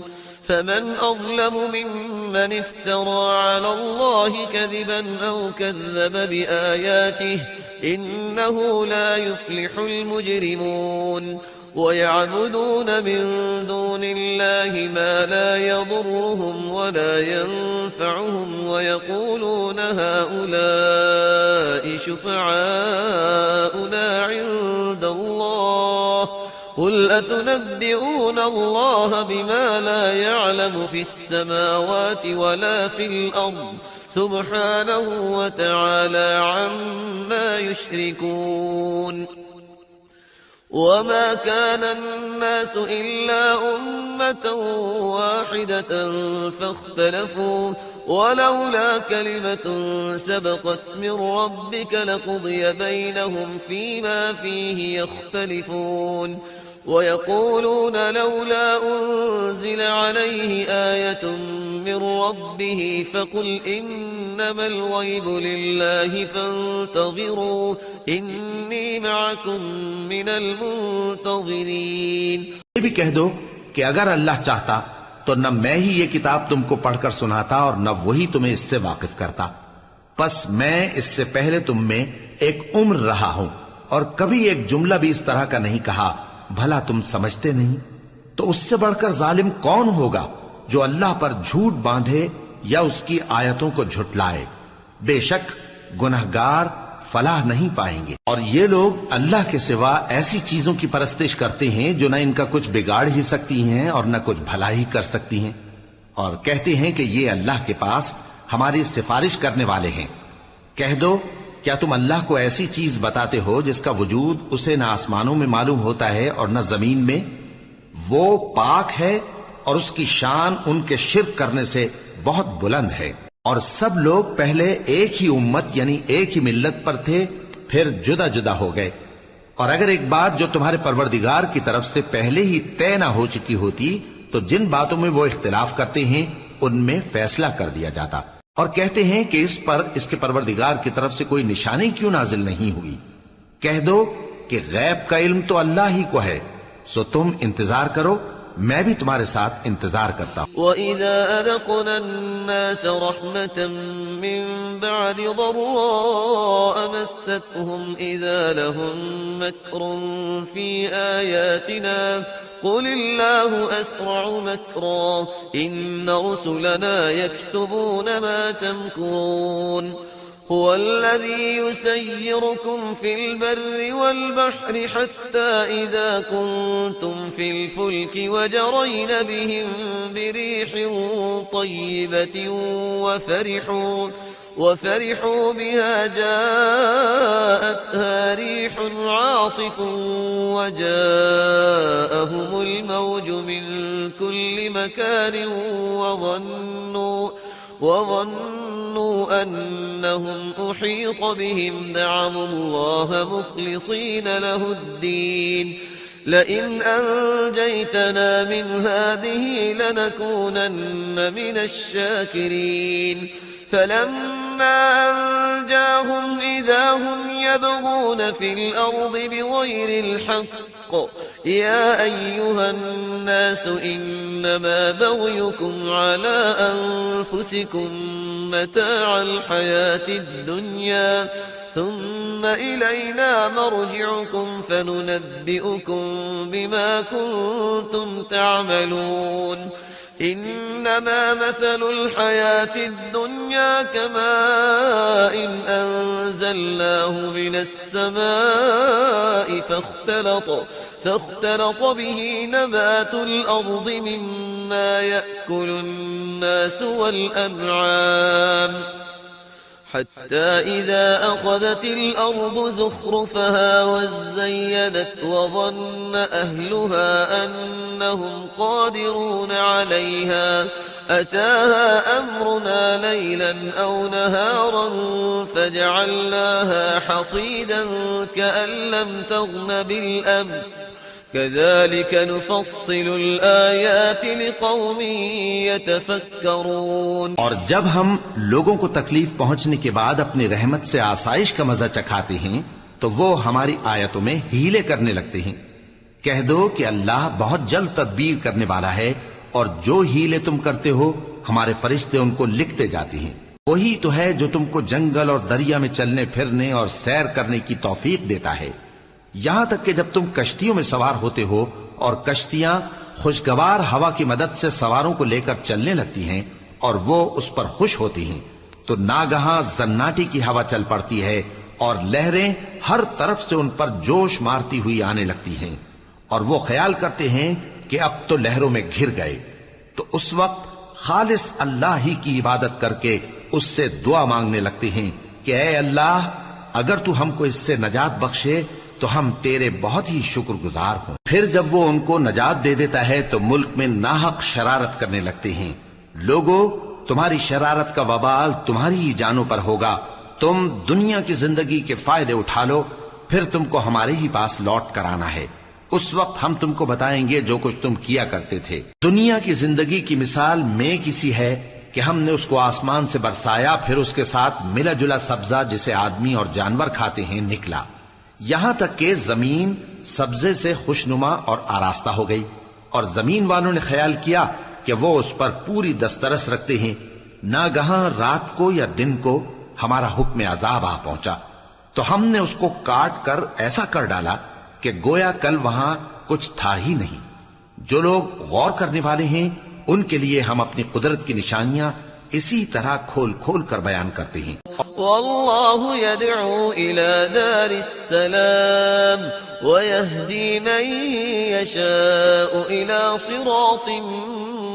فمن أظلم ممن افترى على الله كذبا أو كذب بآياته إنه لا يفلح المجرمون. ويعبدون من دون الله ما لا يضرهم ولا ينفعهم ويقولون هؤلاء هؤلاء شفعاؤنا عند الله قل أتنبئون الله بما لا يعلم في السماوات ولا في الأرض سبحانه وتعالى عما يشركون وما كان الناس إلا أمة واحدة فاختلفوا ولولا كلمة سبقت من ربك لقضي بينهم فيما فيه يختلفون ويقولون لولا أنزل عليه آية من ربه فقل إنما الغيب لله فانتظروا إني معكم من المنتظرين. یہ بھی کہہ دو کہ اگر اللہ چاہتا تو نہ میں ہی یہ کتاب تم کو پڑھ کر سناتا اور نہ وہی تمہیں اس سے واقف کرتا. پس میں اس سے پہلے تم میں ایک عمر رہا ہوں اور کبھی ایک جملہ بھی اس طرح کا نہیں کہا. بھلا تم سمجھتے نہیں؟ تو اس سے بڑھ کر ظالم کون ہوگا جو اللہ پر جھوٹ باندھے یا اس کی آیتوں کو جھٹلائے. بے شک گنہگار فلاح نہیں پائیں گے. اور یہ لوگ اللہ کے سوا ایسی چیزوں کی پرستش کرتے ہیں جو نہ ان کا کچھ بگاڑ ہی سکتی ہیں اور نہ کچھ بھلا ہی کر سکتی ہیں، اور کہتے ہیں کہ یہ اللہ کے پاس ہماری سفارش کرنے والے ہیں. کہہ دو کیا تم اللہ کو ایسی چیز بتاتے ہو جس کا وجود اسے نہ آسمانوں میں معلوم ہوتا ہے اور نہ زمین میں؟ وہ پاک ہے اور اس کی شان ان کے شرک کرنے سے بہت بلند ہے. اور سب لوگ پہلے ایک ہی امت یعنی ایک ہی ملت پر تھے، پھر جدا جدا ہو گئے. اور اگر ایک بات جو تمہارے پروردگار کی طرف سے پہلے ہی طے نہ ہو چکی ہوتی تو جن باتوں میں وہ اختلاف کرتے ہیں ان میں فیصلہ کر دیا جاتا. اور کہتے ہیں کہ اس پر اس کے پروردگار کی طرف سے کوئی نشانی کیوں نازل نہیں ہوئی. کہہ دو کہ غیب کا علم تو اللہ ہی کو ہے، سو تم انتظار کرو، میں بھی تمہارے ساتھ انتظار کرتا ہوں. وَإِذَا أَذَقْنَا النَّاسَ رَحْمَةً مِّن بَعْدِ ضَرَّاءَ مَسَّتْهُمْ إِذَا لَهُم مَّكْرٌ فِي آيَاتِنَا قُلِ اللَّهُ أَسْرَعُ مَكْرًا إِنَّ رُسُلَنَا يَكْتُبُونَ مَا تَمْكُرُونَ هو الذي يسيركم في البر والبحر حتى إذا كنتم في الفلك وجرين بهم بريح طيبة وفرحوا بها جاءتها ريح عاصف وجاءهم الموج من كل مكان وظنوا أنهم أحيط بهم دعوا الله مخلصين له الدين لئن أنجيتنا من هذه لنكونن من الشاكرين فلما أنجاهم إذا هم يبغون في الأرض بغير الحق يا أيها الناس إنما بغيكم على أنفسكم متاع الحياة الدنيا ثم إلينا مرجعكم فننبئكم بما كنتم تعملون إنما مثل الحياة الدنيا كماء أنزلناه من السماء فاختلط به نبات الأرض مما يأكل الناس والأنعام حتى إذا أخذت الأرض زخرفها وزينت وظن أهلها أنهم قادرون عليها أتاها أمرنا ليلا أو نهارا فجعلناها حصيدا كأن لم تغن بالأمس كذلك نفصل الآيات لقوم يتفكرون. اور جب ہم لوگوں کو تکلیف پہنچنے کے بعد اپنی رحمت سے آسائش کا مزہ چکھاتے ہیں تو وہ ہماری آیتوں میں ہیلے کرنے لگتے ہیں. کہہ دو کہ اللہ بہت جلد تدبیر کرنے والا ہے اور جو ہیلے تم کرتے ہو ہمارے فرشتے ان کو لکھتے جاتے ہیں. وہی تو ہے جو تم کو جنگل اور دریا میں چلنے پھرنے اور سیر کرنے کی توفیق دیتا ہے، یہاں تک کہ جب تم کشتیوں میں سوار ہوتے ہو اور کشتیاں خوشگوار ہوا کی مدد سے سواروں کو لے کر چلنے لگتی ہیں اور وہ اس پر خوش ہوتی ہیں تو ناگہاں زناٹی کی ہوا چل پڑتی ہے اور لہریں ہر طرف سے ان پر جوش مارتی ہوئی آنے لگتی ہیں، اور وہ خیال کرتے ہیں کہ اب تو لہروں میں گھر گئے، تو اس وقت خالص اللہ ہی کی عبادت کر کے اس سے دعا مانگنے لگتے ہیں کہ اے اللہ، اگر تو ہم کو اس سے نجات بخشے تو ہم تیرے بہت ہی شکر گزار ہوں۔ پھر جب وہ ان کو نجات دے دیتا ہے تو ملک میں ناحق شرارت کرنے لگتے ہیں۔ لوگوں، تمہاری شرارت کا وبال تمہاری ہی جانوں پر ہوگا، تم دنیا کی زندگی کے فائدے اٹھا لو، پھر تم کو ہمارے ہی پاس لوٹ کر آنا ہے، اس وقت ہم تم کو بتائیں گے جو کچھ تم کیا کرتے تھے۔ دنیا کی زندگی کی مثال میں کسی ہے کہ ہم نے اس کو آسمان سے برسایا، پھر اس کے ساتھ ملا جلا سبزہ جسے آدمی اور جانور کھاتے ہیں نکلا، یہاں تک کہ زمین سبزے سے خوشنما اور آراستہ ہو گئی، اور زمین والوں نے خیال کیا کہ وہ اس پر پوری دسترس رکھتے ہیں۔ ناگہاں رات کو یا دن کو ہمارا حکم عذاب آ پہنچا تو ہم نے اس کو کاٹ کر ایسا کر ڈالا کہ گویا کل وہاں کچھ تھا ہی نہیں۔ جو لوگ غور کرنے والے ہیں ان کے لیے ہم اپنی قدرت کی نشانیاں اسی طرح کھول کھول کر بیان کرتے ہیں۔ والله يدعو إلى دار السلام ويهدي من يشاء إلى صراط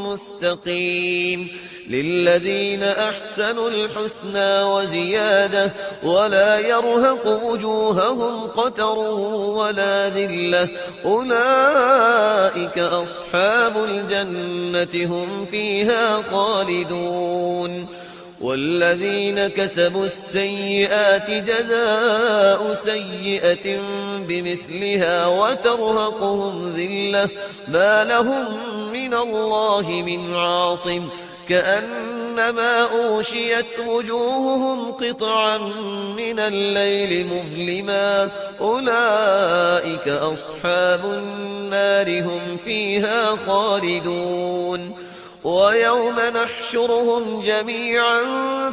مستقيم للذين أحسنوا الحسنى وزيادة ولا يرهق وجوههم قتر ولا ذلة أولئك أصحاب الجنة هم فيها خالدون والذين كسبوا السيئات جزاء سيئة بمثلها وترهقهم ذلة ما لهم من الله من عاصم كأنما أوشيت وجوههم قطعا من الليل مظلما أولئك أصحاب النار هم فيها خالدون ويوم نحشرهم جميعا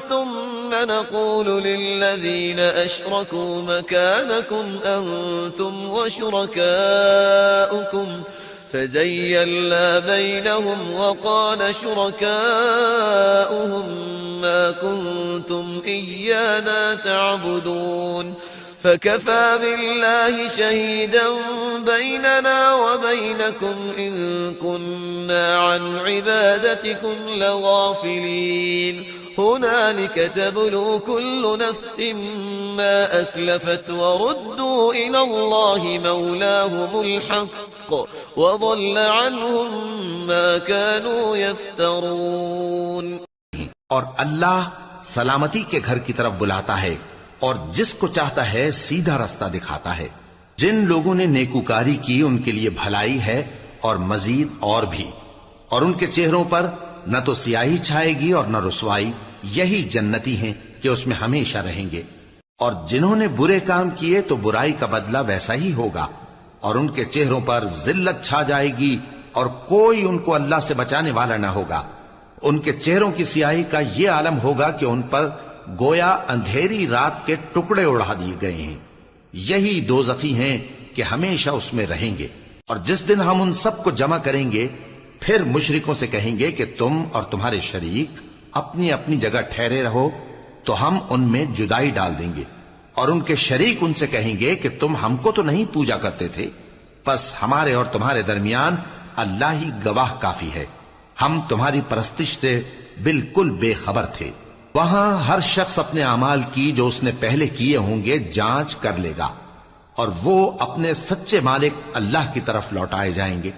ثم نقول للذين أشركوا مكانكم أنتم وشركاؤكم فزيّلنا بينهم وقال شركاؤهم ما كنتم إيانا تعبدون فكفى بالله شهيدا بيننا وبينكم إن كنا عن عبادتكم لغافلين هنالك تبلو كل نفس ما أسلفت وردوا إلى الله مولاهم الحق وضل عنهم ما كانوا يفترون۔ اور اللہ سلامتی کے گھر کی طرف بلاتا ہے اور جس کو چاہتا ہے سیدھا رستہ دکھاتا ہے۔ جن لوگوں نے نیکوکاری کی ان کے لیے بھلائی ہے اور مزید اور بھی، اور ان کے چہروں پر نہ تو سیاہی چھائے گی اور نہ رسوائی، یہی جنتی ہیں کہ اس میں ہمیشہ رہیں گے۔ اور جنہوں نے برے کام کیے تو برائی کا بدلہ ویسا ہی ہوگا، اور ان کے چہروں پر ذلت چھا جائے گی اور کوئی ان کو اللہ سے بچانے والا نہ ہوگا۔ ان کے چہروں کی سیاہی کا یہ عالم ہوگا کہ ان پر گویا اندھیری رات کے ٹکڑے اڑا دیے گئے ہیں۔ یہی دوزخی ہیں کہ ہمیشہ اس میں رہیں گے۔ اور جس دن ہم ان سب کو جمع کریں گے پھر مشرکوں سے کہیں گے کہ تم اور تمہارے شریک اپنی اپنی جگہ ٹھہرے رہو تو ہم ان میں جدائی ڈال دیں گے، اور ان کے شریک ان سے کہیں گے کہ تم ہم کو تو نہیں پوجا کرتے تھے، بس ہمارے اور تمہارے درمیان اللہ ہی گواہ کافی ہے، ہم تمہاری پرستش سے بالکل بے خبر تھے۔ وہاں ہر شخص اپنے اعمال کی جو اس نے پہلے کیے ہوں گے جانچ کر لے گا، اور وہ اپنے سچے مالک اللہ کی طرف لوٹائے جائیں گے،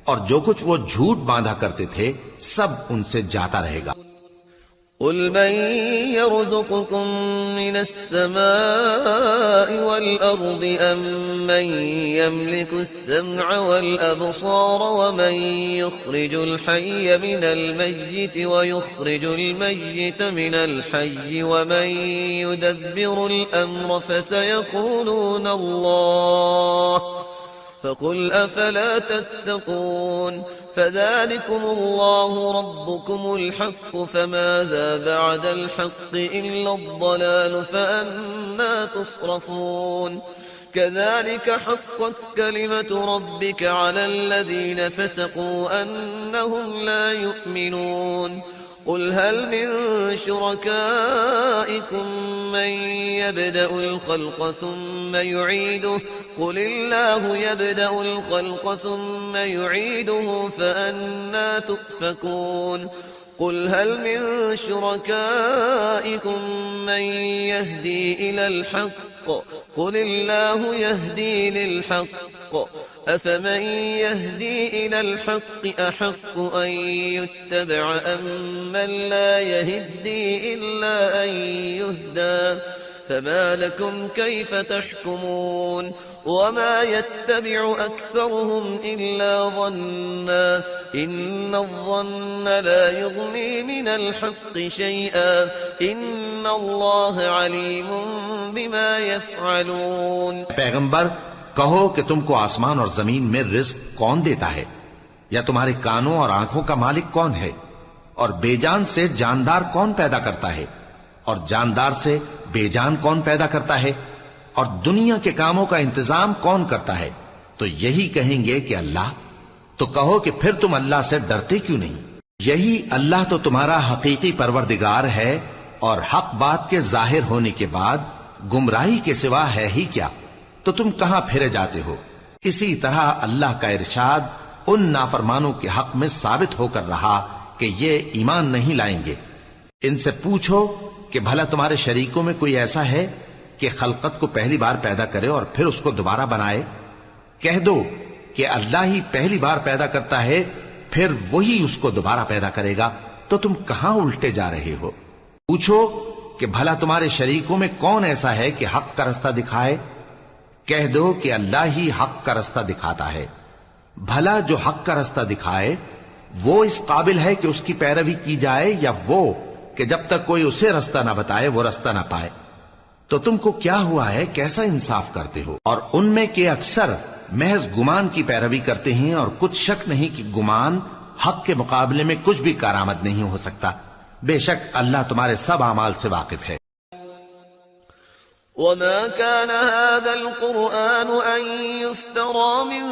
اور جو کچھ وہ جھوٹ باندھا کرتے تھے سب ان سے جاتا رہے گا۔ قل من يرزقكم من السماء والأرض أم من يملك السمع والأبصار ومن يخرج الحي من الميت ويخرج الميت من الحي ومن يدبر الأمر فسيقولون الله فقل أفلا تتقون فذلكم الله ربكم الحق فماذا بعد الحق إلا الضلال فأنا تصرفون كذلك حقت كلمة ربك على الذين فسقوا أنهم لا يؤمنون قل هل من شركائكم من يبدأ الخلق ثم يعيده قل الله يبدأ الخلق ثم يعيده فأنى تؤفكون قل هل من شركائكم من يهدي إلى الحق قل الله يهدي للحق أفمن يهدي إلى الحق أحق أن يتبع أم من لا يهدي إلا أن يهدى فما لكم كيف تحكمون وما يتبع أكثرهم إلا ظنا إن الظن لا يغني من الحق شيئا إن الله عليم بما يفعلون. پیغمبر کہو کہ تم کو آسمان اور زمین میں رزق کون دیتا ہے، یا تمہارے کانوں اور آنکھوں کا مالک کون ہے، اور بے جان سے جاندار کون پیدا کرتا ہے، اور جاندار سے بے جان کون پیدا کرتا ہے، اور دنیا کے کاموں کا انتظام کون کرتا ہے؟ تو یہی کہیں گے کہ اللہ. تو کہو کہ پھر تم اللہ سے ڈرتے کیوں نہیں؟ یہی اللہ تو تمہارا حقیقی پروردگار ہے، اور حق بات کے ظاہر ہونے کے بعد گمراہی کے سوا ہے ہی کیا؟ تو تم کہاں پھرے جاتے ہو؟ اسی طرح اللہ کا ارشاد ان نافرمانوں کے حق میں ثابت ہو کر رہا کہ یہ ایمان نہیں لائیں گے. ان سے پوچھو کہ بھلا تمہارے شریکوں میں کوئی ایسا ہے کہ خلقت کو پہلی بار پیدا کرے اور پھر اس کو دوبارہ بنائے؟ کہہ دو کہ اللہ ہی پہلی بار پیدا کرتا ہے، پھر وہی اس کو دوبارہ پیدا کرے گا. تو تم کہاں الٹے جا رہے ہو؟ پوچھو کہ بھلا تمہارے شریکوں میں کون ایسا ہے کہ حق کا رستہ دکھائے؟ کہہ دو کہ اللہ ہی حق کا رستہ دکھاتا ہے. بھلا جو حق کا رستہ دکھائے وہ اس قابل ہے کہ اس کی پیروی کی جائے، یا وہ کہ جب تک کوئی اسے رستہ نہ بتائے وہ رستہ نہ پائے؟ تو تم کو کیا ہوا ہے؟ کیسا انصاف کرتے ہو؟ اور ان میں کے اکثر محض گمان کی پیروی کرتے ہیں، اور کچھ شک نہیں کہ گمان حق کے مقابلے میں کچھ بھی کارآمد نہیں ہو سکتا. بے شک اللہ تمہارے سب اعمال سے واقف ہے. وما كان هذا القرآن أن يفترى من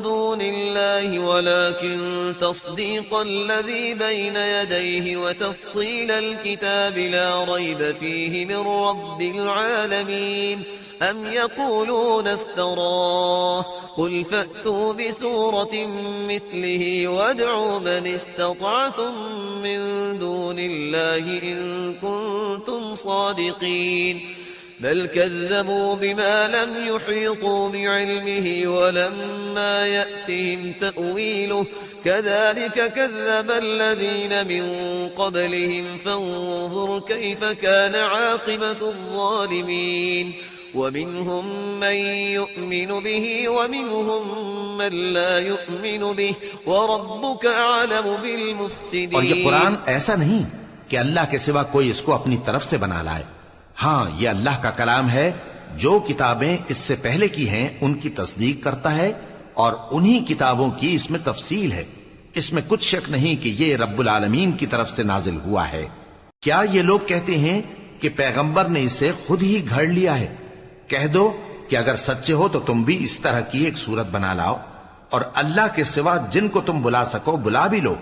دون الله ولكن تصديق الذي بين يديه وتفصيل الكتاب لا ريب فيه من رب العالمين أم يقولون افتراه قل فأتوا بسورة مثله وادعوا من استطعتم من دون الله إن كنتم صادقين بل كذبوا بما لم يحيطوا بعلمه ولما يأتهم تأويله كذلك كذب الذين من قبلهم فانظر كيف كان عاقبة الظالمين ومنهم من يؤمن به ومنهم من لا يؤمن به وربك أعلم بالمفسدين. اور یہ قرآن ایسا نہیں کہ اللہ کے سوا کوئی اس کو اپنی طرف سے بنا لائے. ہاں، یہ اللہ کا کلام ہے. جو کتابیں اس سے پہلے کی ہیں ان کی تصدیق کرتا ہے، اور انہی کتابوں کی اس میں تفصیل ہے. اس میں کچھ شک نہیں کہ یہ رب العالمین کی طرف سے نازل ہوا ہے. کیا یہ لوگ کہتے ہیں کہ پیغمبر نے اسے خود ہی گھڑ لیا ہے؟ کہہ دو کہ اگر سچے ہو تو تم بھی اس طرح کی ایک صورت بنا لاؤ، اور اللہ کے سوا جن کو تم بلا سکو بلا بھی لو.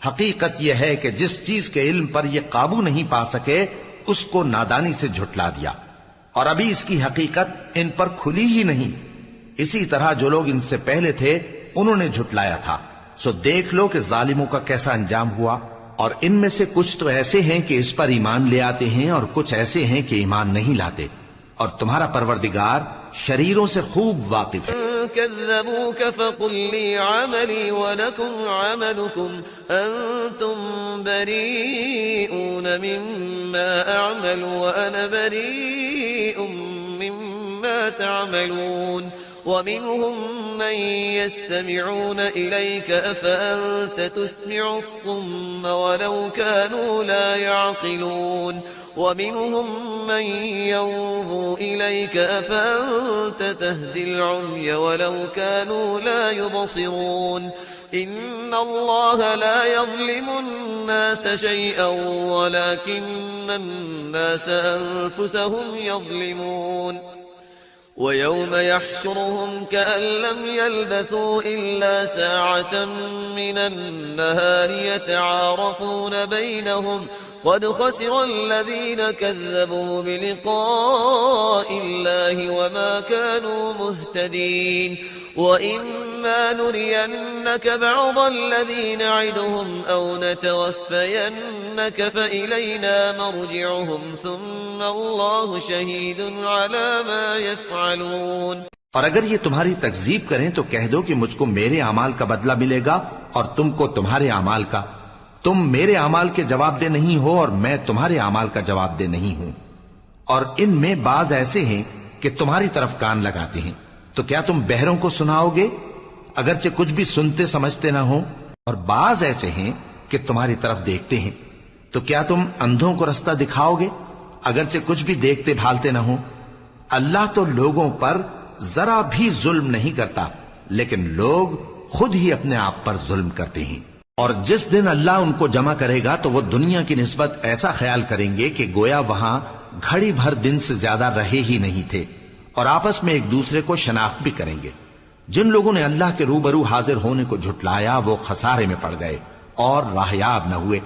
حقیقت یہ ہے کہ جس چیز کے علم پر یہ قابو نہیں پا سکے اس کو نادانی سے جھٹلا دیا، اور ابھی اس کی حقیقت ان پر کھلی ہی نہیں. اسی طرح جو لوگ ان سے پہلے تھے انہوں نے جھٹلایا تھا. سو دیکھ لو کہ ظالموں کا کیسا انجام ہوا. اور ان میں سے کچھ تو ایسے ہیں کہ اس پر ایمان لے آتے ہیں، اور کچھ ایسے ہیں کہ ایمان نہیں لاتے. اور تمہارا پروردگار شریروں سے خوب واقف ہے. كذبوك فقل لي عملي ولكم عملكم أنتم بريئون مما أعمل وأنا بريء مما تعملون ومنهم من يستمعون إليك أفأنت تسمع الصم ولو كانوا لا يعقلون ومنهم من ينظر إليك أفأنت تهدي العمي ولو كانوا لا يبصرون إن الله لا يظلم الناس شيئا ولكن الناس أنفسهم يظلمون ويوم يحشرهم كأن لم يلبثوا إلا ساعة من النهار يتعارفون بينهم قد خسر الذين كذبوا بلقاء الله وما كانوا مهتدين وإما نرينك بعض الذي نعدهم أو نتوفينك فإلينا مرجعهم ثم الله شهيد على ما يفعلون. اور اگر یہ تمہاری تکذیب کریں تو کہہ دو کہ مجھ کو میرے اعمال کا بدلہ ملے گا اور تم کو تمہارے اعمال کا. تم میرے اعمال کے جواب دہ نہیں ہو اور میں تمہارے اعمال کا جواب دہ نہیں ہوں. اور ان میں بعض ایسے ہیں کہ تمہاری طرف کان لگاتے ہیں، تو کیا تم بہروں کو سناؤ گے اگرچہ کچھ بھی سنتے سمجھتے نہ ہو؟ اور بعض ایسے ہیں کہ تمہاری طرف دیکھتے ہیں، تو کیا تم اندھوں کو رستہ دکھاؤ گے اگرچہ کچھ بھی دیکھتے بھالتے نہ ہو؟ اللہ تو لوگوں پر ذرا بھی ظلم نہیں کرتا، لیکن لوگ خود ہی اپنے آپ پر ظلم کرتے ہیں. اور جس دن اللہ ان کو جمع کرے گا تو وہ دنیا کی نسبت ایسا خیال کریں گے کہ گویا وہاں گھڑی بھر دن سے زیادہ رہے ہی نہیں تھے، اور آپس میں ایک دوسرے کو شناخت بھی کریں گے. جن لوگوں نے اللہ کے روبرو حاضر ہونے کو جھٹلایا وہ خسارے میں پڑ گئے اور راہیاب نہ ہوئے.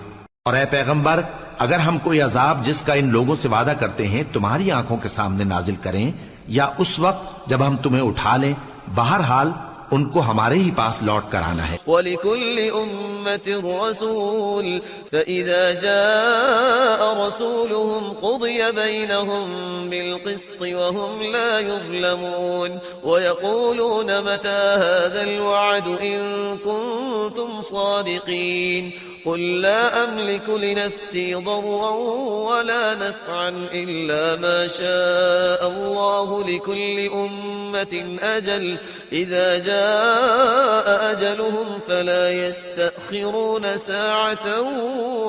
اور اے پیغمبر، اگر ہم کوئی عذاب جس کا ان لوگوں سے وعدہ کرتے ہیں تمہاری آنکھوں کے سامنے نازل کریں یا اس وقت جب ہم تمہیں اٹھا لیں، بہرحال ان کو ہمارے ہی پاس لوٹ کر آنا ہے. وَلِكُلِّ أُمَّةٍ رَسُولٌ فَإِذَا جَاءَ رَسُولُهُمْ قُضِيَ بَيْنَهُمْ بِالْقِسْطِ وَهُمْ لَا يُظْلَمُونَ وَيَقُولُونَ مَتَى هَذَا الْوَعْدُ إِن كُنتُمْ صَادِقِينَ قُل لَّا أَمْلِكُ لِنَفْسِي ضَرًّا وَلَا نَفْعًا إِلَّا مَا شَاءَ اللَّهُ لِكُلِّ أُمَّةٍ أَجَلٌ إِذَا جَاءَ أَجَلُهُمْ فَلَا يَسْتَأْخِرُونَ سَاعَةً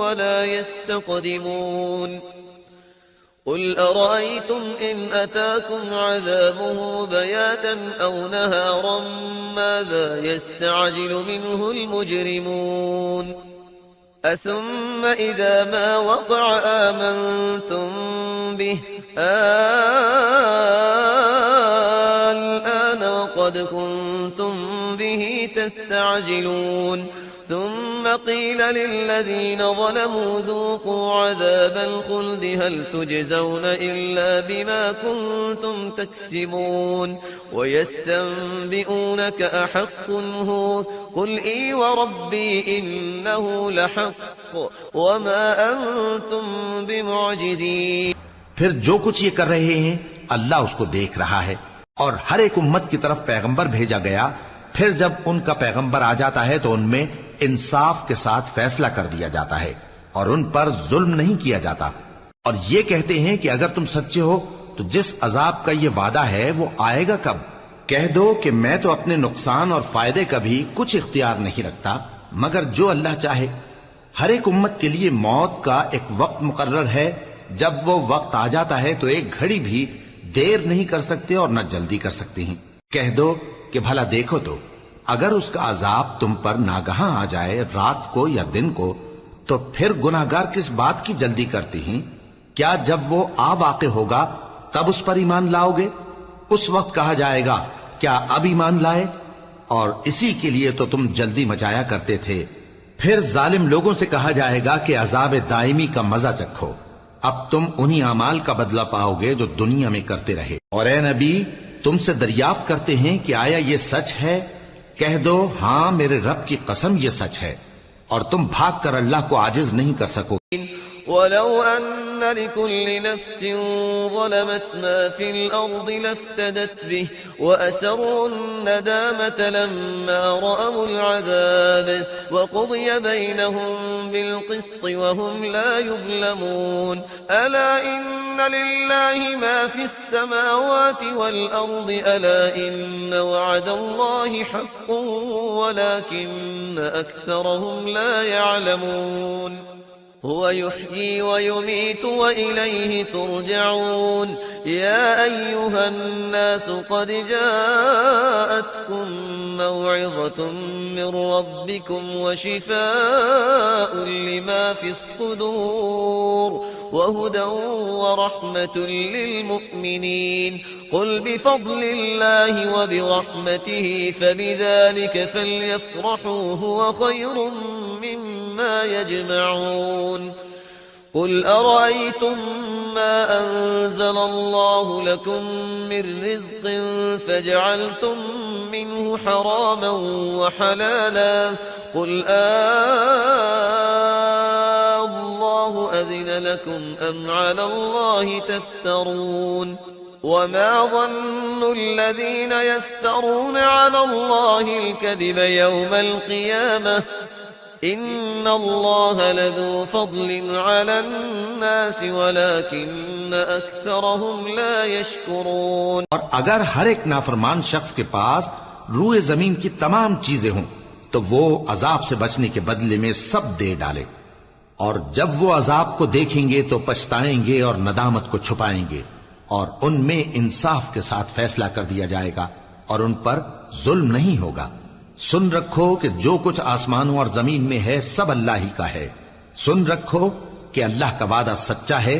وَلَا يَسْتَقْدِمُونَ قُلْ أَرَأَيْتُمْ إِنْ أَتَاكُمْ عَذَابُهُ بَيَاتًا أَوْ نَهَارًا مَاذَا يَسْتَعْجِلُ مِنْهُ الْمُجْرِمُونَ أَثُمَّ إِذَا مَا وَقَعَ آمَنْتُمْ بِهِ الْآنَ وَقَدْ كُنْتُمْ بِهِ تَسْتَعْجِلُونَ ثُمَّ قِيلَ لِلَّذِينَ ظَلَمُوا ذُوقُوا عَذَابَ الْخُلْدِ هَلْ تُجْزَوْنَ إِلَّا بِمَا كُنْتُمْ تَكْسِبُونَ وَيَسْتَنبِئُونَكَ أَحَقٌّ هُوَ قُلْ إِي وَرَبِّي إِنَّهُ لَحَقٌّ وَمَا أَنْتُمْ بِمُعْجِزِينَ. پھر جو کچھ یہ کر رہے ہیں اللہ اس کو دیکھ رہا ہے. اور ہر ایک امت کی طرف پیغمبر بھیجا گیا، پھر جب ان کا پیغمبر آ جاتا ہے تو ان میں انصاف کے ساتھ فیصلہ کر دیا جاتا ہے اور ان پر ظلم نہیں کیا جاتا. اور یہ کہتے ہیں کہ اگر تم سچے ہو تو جس عذاب کا یہ وعدہ ہے وہ آئے گا کب؟ کہہ دو کہ میں تو اپنے نقصان اور فائدے کا بھی کچھ اختیار نہیں رکھتا مگر جو اللہ چاہے. ہر ایک امت کے لیے موت کا ایک وقت مقرر ہے، جب وہ وقت آ جاتا ہے تو ایک گھڑی بھی دیر نہیں کر سکتے اور نہ جلدی کر سکتے ہیں. کہہ دو کہ بھلا دیکھو تو اگر اس کا عذاب تم پر ناگہاں آ جائے رات کو یا دن کو تو پھر گناہگار کس بات کی جلدی کرتے ہیں؟ کیا جب وہ آ واقع ہوگا تب اس پر ایمان لاؤ گے؟ اس وقت کہا جائے گا کیا اب ایمان لائے؟ اور اسی کے لیے تو تم جلدی مچایا کرتے تھے. پھر ظالم لوگوں سے کہا جائے گا کہ عذاب دائمی کا مزہ چکھو، اب تم انہی اعمال کا بدلہ پاؤ گے جو دنیا میں کرتے رہے. اور اے نبی، تم سے دریافت کرتے ہیں کہ آیا یہ سچ ہے؟ کہہ دو ہاں میرے رب کی قسم یہ سچ ہے، اور تم بھاگ کر اللہ کو عاجز نہیں کر سکو. وَلَوْ أَنَّ لِكُلِّ نَفْسٍ ظَلَمَتْ مَا فِي الْأَرْضِ لَافْتَدَتْ بِهِ وَأَسَرُّوا النَّدَامَةَ لَمَّا رَأَوُا الْعَذَابَ وَقُضِيَ بَيْنَهُم بِالْقِسْطِ وَهُمْ لَا يُظْلَمُونَ أَلَا إِنَّ لِلَّهِ مَا فِي السَّمَاوَاتِ وَالْأَرْضِ أَلَا إِنَّ وَعْدَ اللَّهِ حَقٌّ وَلَكِنَّ أَكْثَرَهُمْ لَا يَعْلَمُونَ. هو يحيي ويميت وإليه ترجعون يا أيها الناس قد جاءتكم موعظة من ربكم وشفاء لما في الصدور وهدى ورحمة للمؤمنين قل بفضل الله وبرحمته فبذلك فليفرحوا هو خير مما يجمعون قل أرأيتم ما أنزل الله لكم من رزق فجعلتم منه حراما وحلالا قل الله أذن لكم أم على الله تفترون وما ظن الذين يفترون على الله الكذب يوم القيامة إن الله لذو فضل على الناس ولكن أكثرهم لا يشكرون. اور اگر ہر ایک نافرمان شخص کے پاس روئے زمین کی تمام چیزیں ہوں تو وہ عذاب سے بچنے کے بدلے میں سب دے ڈالے، اور جب وہ عذاب کو دیکھیں گے تو پچھتائیں گے اور ندامت کو چھپائیں گے، اور ان میں انصاف کے ساتھ فیصلہ کر دیا جائے گا اور ان پر ظلم نہیں ہوگا. سن رکھو کہ جو کچھ آسمانوں اور زمین میں ہے سب اللہ ہی کا ہے. سن رکھو کہ اللہ کا وعدہ سچا ہے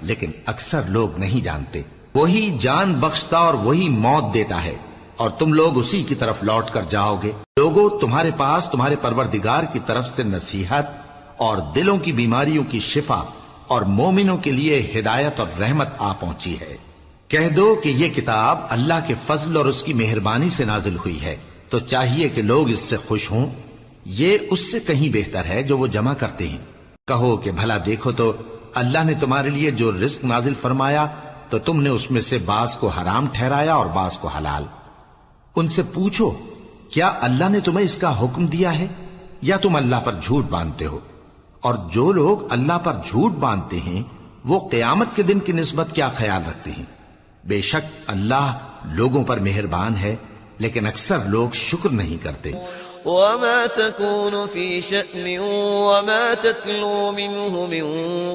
لیکن اکثر لوگ نہیں جانتے. وہی جان بخشتا اور وہی موت دیتا ہے اور تم لوگ اسی کی طرف لوٹ کر جاؤ گے. لوگوں تمہارے پاس تمہارے پروردگار کی طرف سے نصیحت اور دلوں کی بیماریوں کی شفا اور مومنوں کے لیے ہدایت اور رحمت آ پہنچی ہے. کہہ دو کہ یہ کتاب اللہ کے فضل اور اس کی مہربانی سے نازل ہوئی ہے تو چاہیے کہ لوگ اس سے خوش ہوں. یہ اس سے کہیں بہتر ہے جو وہ جمع کرتے ہیں. کہو کہ بھلا دیکھو تو اللہ نے تمہارے لیے جو رزق نازل فرمایا تو تم نے اس میں سے بعض کو حرام ٹھہرایا اور بعض کو حلال. ان سے پوچھو کیا اللہ نے تمہیں اس کا حکم دیا ہے یا تم اللہ پر جھوٹ باندھتے ہو؟ اور جو لوگ اللہ پر جھوٹ باندھتے ہیں وہ قیامت کے دن کی نسبت کیا خیال رکھتے ہیں؟ بے شک اللہ لوگوں پر مہربان ہے لیکن اکثر لوگ شکر نہیں کرتے. وما تكون في شأن وما تتلو منه من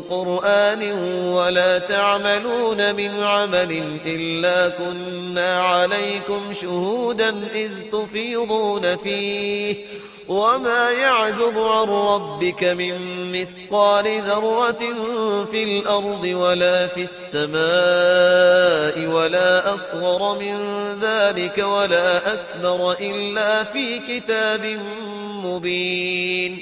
قرآن ولا تعملون من عمل إلا كنا عليكم شهودا إذ تفيضون فيه وما يعزب عن ربك من مثقال ذرة في الأرض ولا في السماء ولا أصغر من ذلك ولا أكبر إلا في كتاب مبين.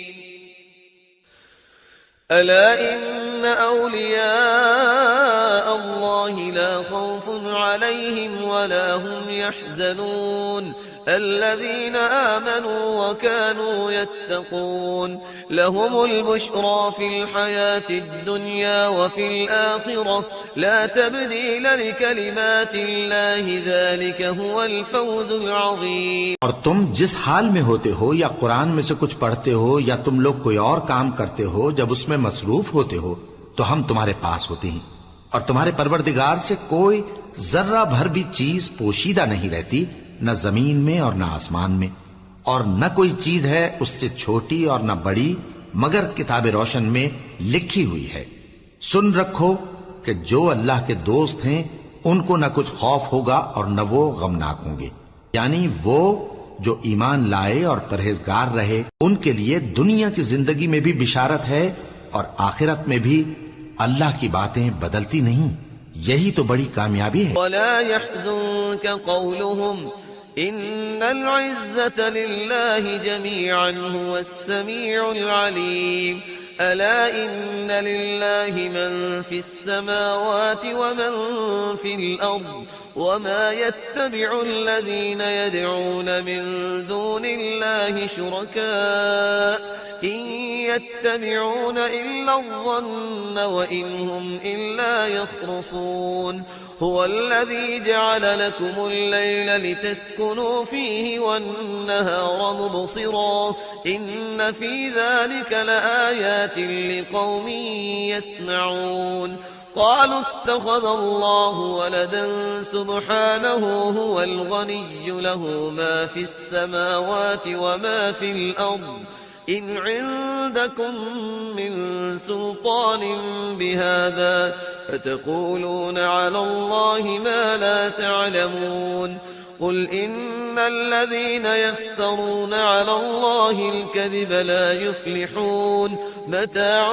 ألا إن أولياء الله لا خوف عليهم ولا هم يحزنون الذين آمنوا وكانوا يتقون لهم البشرى في الحياة الدنيا وفي الآخرة لا تبديل لكلمات الله ذلك هو الفوز العظيم. اور تم جس حال میں ہوتے ہو یا قرآن میں سے کچھ پڑھتے ہو یا تم لوگ کوئی اور کام کرتے ہو جب اس میں مصروف ہوتے ہو تو ہم تمہارے پاس ہوتے ہیں اور تمہارے پروردگار سے کوئی ذرہ بھر بھی چیز پوشیدہ نہیں رہتی، نہ زمین میں اور نہ آسمان میں، اور نہ کوئی چیز ہے اس سے چھوٹی اور نہ بڑی مگر کتاب روشن میں لکھی ہوئی ہے. سن رکھو کہ جو اللہ کے دوست ہیں ان کو نہ کچھ خوف ہوگا اور نہ وہ غمناک ہوں گے، یعنی وہ جو ایمان لائے اور پرہیزگار رہے ان کے لیے دنیا کی زندگی میں بھی بشارت ہے اور آخرت میں بھی اللہ کی باتیں بدلتی نہیں. یہی تو بڑی کامیابی ہے. ولا يحزنك قولهم إن العزة لله جميعا هو السميع العليم. ألا إن لله من في السماوات ومن في الأرض وما يتبع الذين يدعون من دون الله شركاء إن يتبعون إلا الظن وإن هم إلا يخرصون. هو الذي جعل لكم الليل لتسكنوا فيه والنهار مبصرا إن في ذلك لآيات لقوم يسمعون. قالوا اتخذ الله ولدا سبحانه هو الغني له ما في السماوات وما في الأرض إن عندكم من سلطان بهذا فتقولون على الله ما لا تعلمون قل إن الذين يفترون على الله الكذب لا يفلحون متاع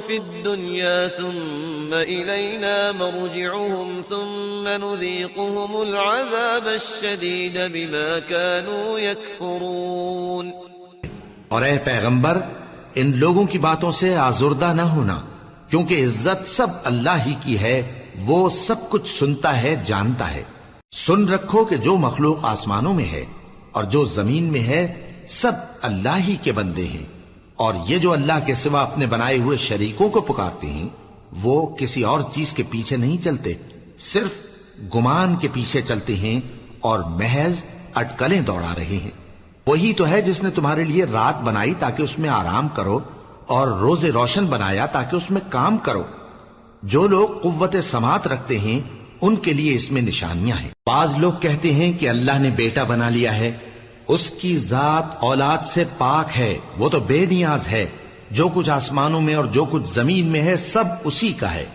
في الدنيا ثم إلينا مرجعهم ثم نذيقهم العذاب الشديد بما كانوا يكفرون. اور اے پیغمبر ان لوگوں کی باتوں سے آزردہ نہ ہونا، کیونکہ عزت سب اللہ ہی کی ہے، وہ سب کچھ سنتا ہے، جانتا ہے. سن رکھو کہ جو مخلوق آسمانوں میں ہے اور جو زمین میں ہے سب اللہ ہی کے بندے ہیں، اور یہ جو اللہ کے سوا اپنے بنائے ہوئے شریکوں کو پکارتے ہیں وہ کسی اور چیز کے پیچھے نہیں چلتے، صرف گمان کے پیچھے چلتے ہیں اور محض اٹکلیں دوڑا رہے ہیں. وہی تو ہے جس نے تمہارے لیے رات بنائی تاکہ اس میں آرام کرو اور روز روشن بنایا تاکہ اس میں کام کرو. جو لوگ قوت سماعت رکھتے ہیں ان کے لیے اس میں نشانیاں ہیں. بعض لوگ کہتے ہیں کہ اللہ نے بیٹا بنا لیا ہے، اس کی ذات اولاد سے پاک ہے، وہ تو بے نیاز ہے، جو کچھ آسمانوں میں اور جو کچھ زمین میں ہے سب اسی کا ہے.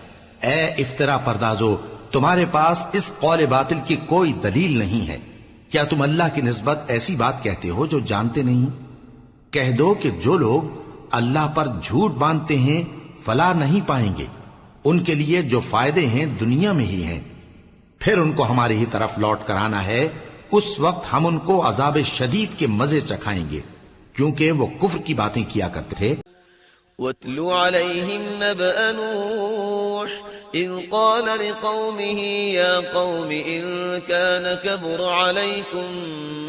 اے افترا پردازو، تمہارے پاس اس قول باطل کی کوئی دلیل نہیں ہے. کیا تم اللہ کی نسبت ایسی بات کہتے ہو جو جانتے نہیں؟ کہہ دو کہ جو لوگ اللہ پر جھوٹ باندھتے ہیں فلاح نہیں پائیں گے، ان کے لیے جو فائدے ہیں دنیا میں ہی ہیں، پھر ان کو ہماری ہی طرف لوٹ کر آنا ہے، اس وقت ہم ان کو عذاب شدید کے مزے چکھائیں گے کیونکہ وہ کفر کی باتیں کیا کرتے تھے. وَاتْلُ عَلَيْهِمْ نَبَأَ نُوحٍ إِذْ قَالَ لِقَوْمِهِ يَا قَوْمِ إِن كَانَ كَبُرَ عَلَيْكُمْ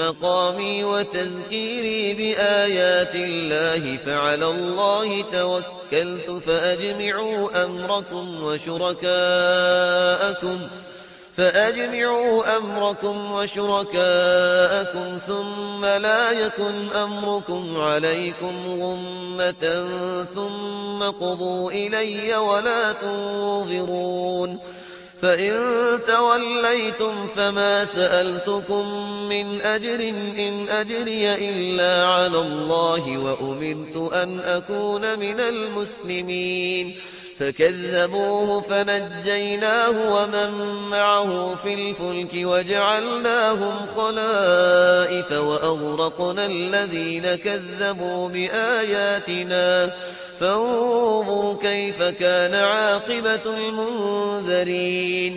مَقَامِي وَتَذْكِيرِي بِآيَاتِ اللَّهِ فَعَلَى اللَّهِ تَوَكَّلْتُ فأجمعوا أمركم وشركاءكم ثم لا يكن أمركم عليكم غمة ثم قضوا إلي ولا تنظرون. فإن توليتم فما سألتكم من أجر إن أجري إلا على الله وأمرت أن أكون من المسلمين. فكذبوه فنجيناه ومن معه في الفلك وجعلناهم خلائف وأغرقنا الذين كذبوا بآياتنا فانظر كيف كان عاقبة المنذرين.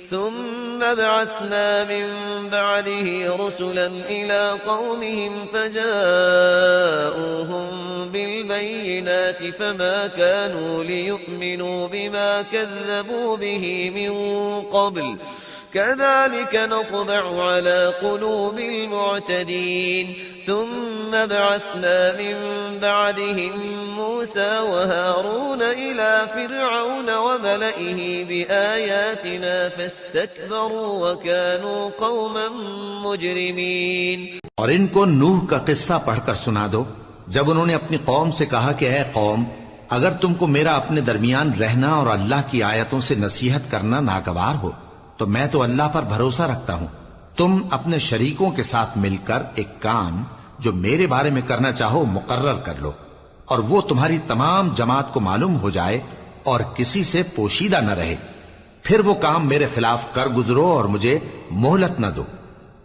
ثم بعثنا من بعده رسلا إلى قومهم فجاءوهم بالبينات فما كانوا ليؤمنوا بما كذبوا به من قبل كذلك نطبع على قلوب المعتدين. ثم بعثنا من بعدهم موسى وهارون إلى فرعون وملئه بآياتنا فاستكبروا وكانوا قوما مجرمين. اور ان کو نوح کا قصہ پڑھ کر سنا دو جب انہوں نے اپنی قوم سے کہا کہ اے قوم، اگر تم کو میرا اپنے درمیان رہنا اور اللہ کی آیتوں سے نصیحت کرنا ناگوار ہو تو میں تو اللہ پر بھروسہ رکھتا ہوں. تم اپنے شریکوں کے ساتھ مل کر ایک کام جو میرے بارے میں کرنا چاہو مقرر کر لو، اور وہ تمہاری تمام جماعت کو معلوم ہو جائے اور کسی سے پوشیدہ نہ رہے. پھر وہ کام میرے خلاف کر گزرو اور مجھے مہلت نہ دو.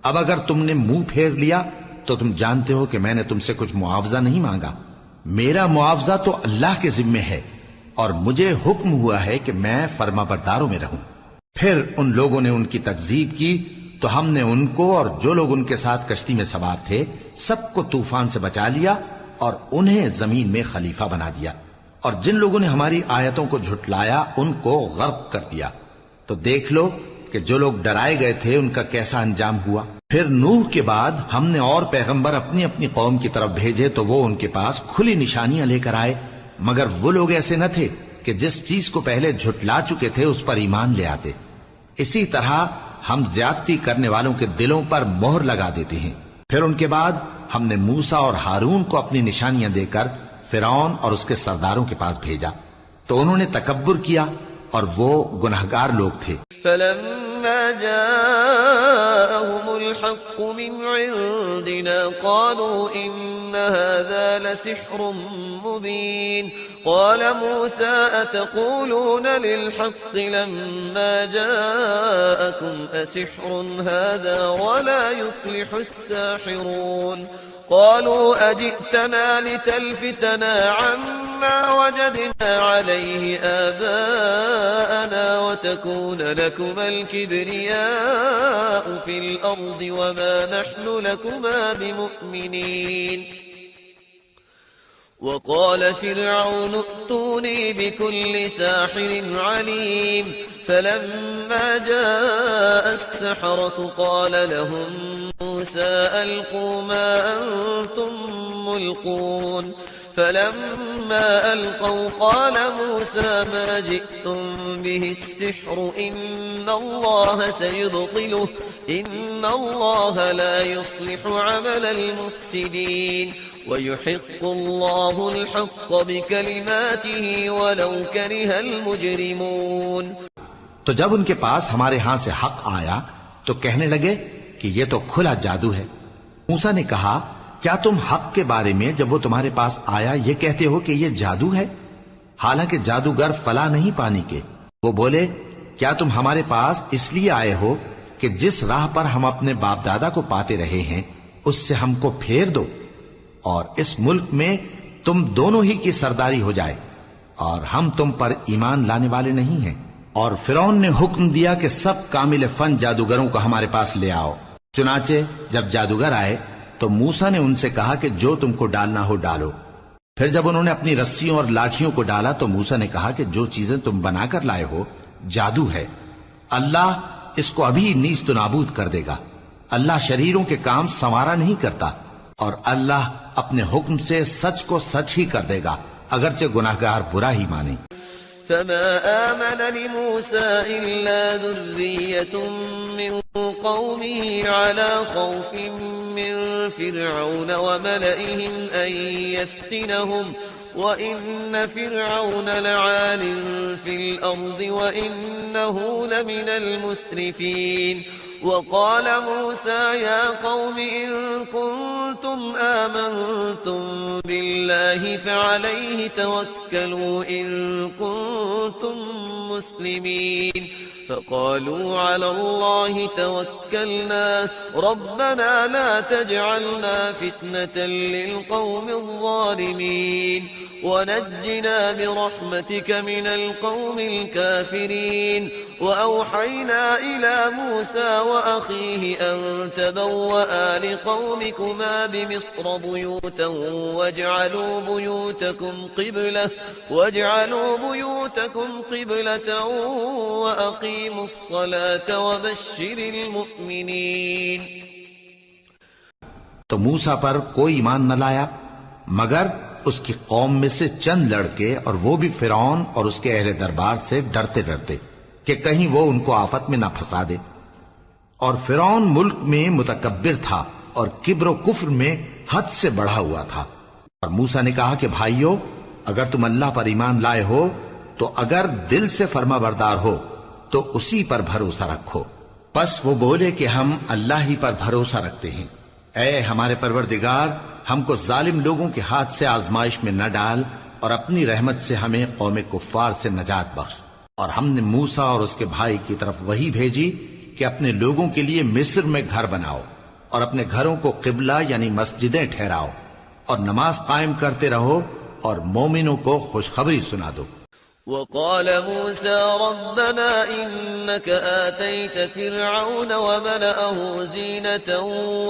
اب اگر تم نے منہ پھیر لیا تو تم جانتے ہو کہ میں نے تم سے کچھ معاوضہ نہیں مانگا. میرا معاوضہ تو اللہ کے ذمے ہے اور مجھے حکم ہوا ہے کہ میں فرما برداروں میں رہوں. پھر ان لوگوں نے ان کی تکذیب کی تو ہم نے ان کو اور جو لوگ ان کے ساتھ کشتی میں سوار تھے سب کو طوفان سے بچا لیا اور انہیں زمین میں خلیفہ بنا دیا، اور جن لوگوں نے ہماری آیتوں کو جھٹلایا ان کو غرق کر دیا. تو دیکھ لو کہ جو لوگ ڈرائے گئے تھے ان کا کیسا انجام ہوا. پھر نوح کے بعد ہم نے اور پیغمبر اپنی اپنی قوم کی طرف بھیجے تو وہ ان کے پاس کھلی نشانیاں لے کر آئے، مگر وہ لوگ ایسے نہ تھے کہ جس چیز کو پہلے جھٹلا چکے تھے اس پر ایمان لے آتے. اسی طرح ہم زیادتی کرنے والوں کے دلوں پر مہر لگا دیتے ہیں. پھر ان کے بعد ہم نے موسیٰ اور ہارون کو اپنی نشانیاں دے کر فرعون اور اس کے سرداروں کے پاس بھیجا تو انہوں نے تکبر کیا اور وہ گناہگار لوگ تھے. فلما فلما جاءهم الحق من عندنا قالوا إن هذا لسحر مبين قال موسى أتقولون للحق لما جاءكم أسحر هذا ولا يفلح الساحرون قالوا أجئتنا لتلفتنا عما وجدنا عليه آباءنا وتكون لكما الكبرياء في الأرض وما نحن لكما بمؤمنين وقال فرعون ائتوني بكل ساحر عليم فلما جاء السحرة قال لهم موسى ألقوا ما أنتم ملقون فلما ألقوا قال موسى ما جئتم به السحر إن الله سيبطله إن الله لا يصلح عمل المفسدين ويحق الله الحق بكلماته ولو كره المجرمون. تو جب ان کے پاس ہمارے ہاں سے حق آیا تو کہنے لگے کہ یہ تو کھلا جادو ہے. موسیٰ نے کہا کیا تم حق کے بارے میں جب وہ تمہارے پاس آیا یہ کہتے ہو کہ یہ جادو ہے؟ حالانکہ جادوگر فلاح نہیں پانی کے. وہ بولے کیا تم ہمارے پاس اس لیے آئے ہو کہ جس راہ پر ہم اپنے باپ دادا کو پاتے رہے ہیں اس سے ہم کو پھیر دو اور اس ملک میں تم دونوں ہی کی سرداری ہو جائے اور ہم تم پر ایمان لانے والے نہیں ہیں. اور فرعون نے حکم دیا کہ سب کامل فن جادوگروں کو ہمارے پاس لے آؤ. چنانچہ جب جادوگر آئے تو موسیٰ نے ان سے کہا کہ جو تم کو ڈالنا ہو ڈالو. پھر جب انہوں نے اپنی رسیوں اور لاٹھیوں کو ڈالا تو موسیٰ نے کہا کہ جو چیزیں تم بنا کر لائے ہو جادو ہے. اللہ اس کو ابھی نیست و نابود کر دے گا. اللہ شریروں کے کام سنوارا نہیں کرتا اور اللہ اپنے حکم سے سچ کو سچ ہی کر دے گا اگرچہ گناہگار برا ہی مانے. فما آمن لموسى إلا ذرية من قومه على خوف من فرعون وملئهم أن يفتنهم وإن فرعون لعال في الأرض وإنه لمن المسرفين. وقال موسى يا قوم إن كنتم آمنتم بالله فعليه توكلوا إن كنتم مسلمين. فقالوا على الله توكلنا ربنا لا تجعلنا فتنة للقوم الظالمين ونجنا برحمتك من القوم الكافرين. وأوحينا إلى موسى وأخيه أن تبوأ لقومكما بمصر بيوتا واجعلوا بيوتكم قبلة وأقيموا الصلاة وبشر المؤمنين. تو موسیٰ پر کوئی ایمان نہ لایا مگر اس کی قوم میں سے چند لڑکے اور وہ بھی فرعون اور اس کے اہل دربار سے ڈرتے ڈرتے کہ کہیں وہ ان کو آفت میں نہ پھنسا دے. اور فرعون ملک میں متکبر تھا اور کبر و کفر میں حد سے بڑھا ہوا تھا. اور موسیٰ نے کہا کہ بھائیو اگر تم اللہ پر ایمان لائے ہو تو اگر دل سے فرما بردار ہو تو اسی پر بھروسہ رکھو. پس وہ بولے کہ ہم اللہ ہی پر بھروسہ رکھتے ہیں. اے ہمارے پروردگار ہم کو ظالم لوگوں کے ہاتھ سے آزمائش میں نہ ڈال اور اپنی رحمت سے ہمیں قوم کفار سے نجات بخش. اور ہم نے موسیٰ اور اس کے بھائی کی طرف وحی بھیجی کہ اپنے لوگوں کے لیے مصر میں گھر بناؤ اور اپنے گھروں کو قبلہ یعنی مسجدیں ٹھہراؤ اور نماز قائم کرتے رہو اور مومنوں کو خوشخبری سنا دو. وقال موسى ربنا إنك آتيت فرعون وملأه زينة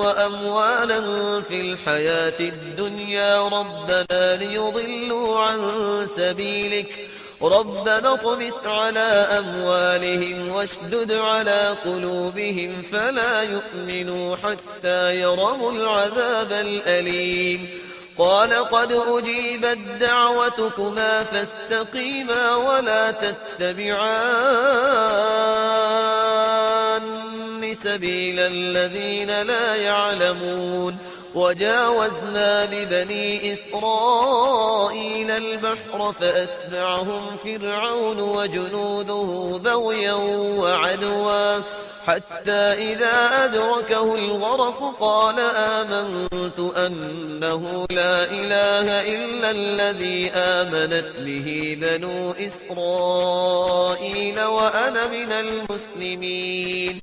وأموالا في الحياة الدنيا ربنا ليضلوا عن سبيلك ربنا اطمس على أموالهم واشدد على قلوبهم فلا يؤمنوا حتى يروا العذاب الأليم. قال قد أجيبت دعوتكما فاستقيما ولا تتبعان سبيل الذين لا يعلمون. وجاوزنا ببني إسرائيل البحر فأتبعهم فرعون وجنوده بغيا وعدوا حتى إذا أدركه الغرق قال آمنت أنه لا إله إلا الذي آمنت به بنو إسرائيل وأنا من المسلمين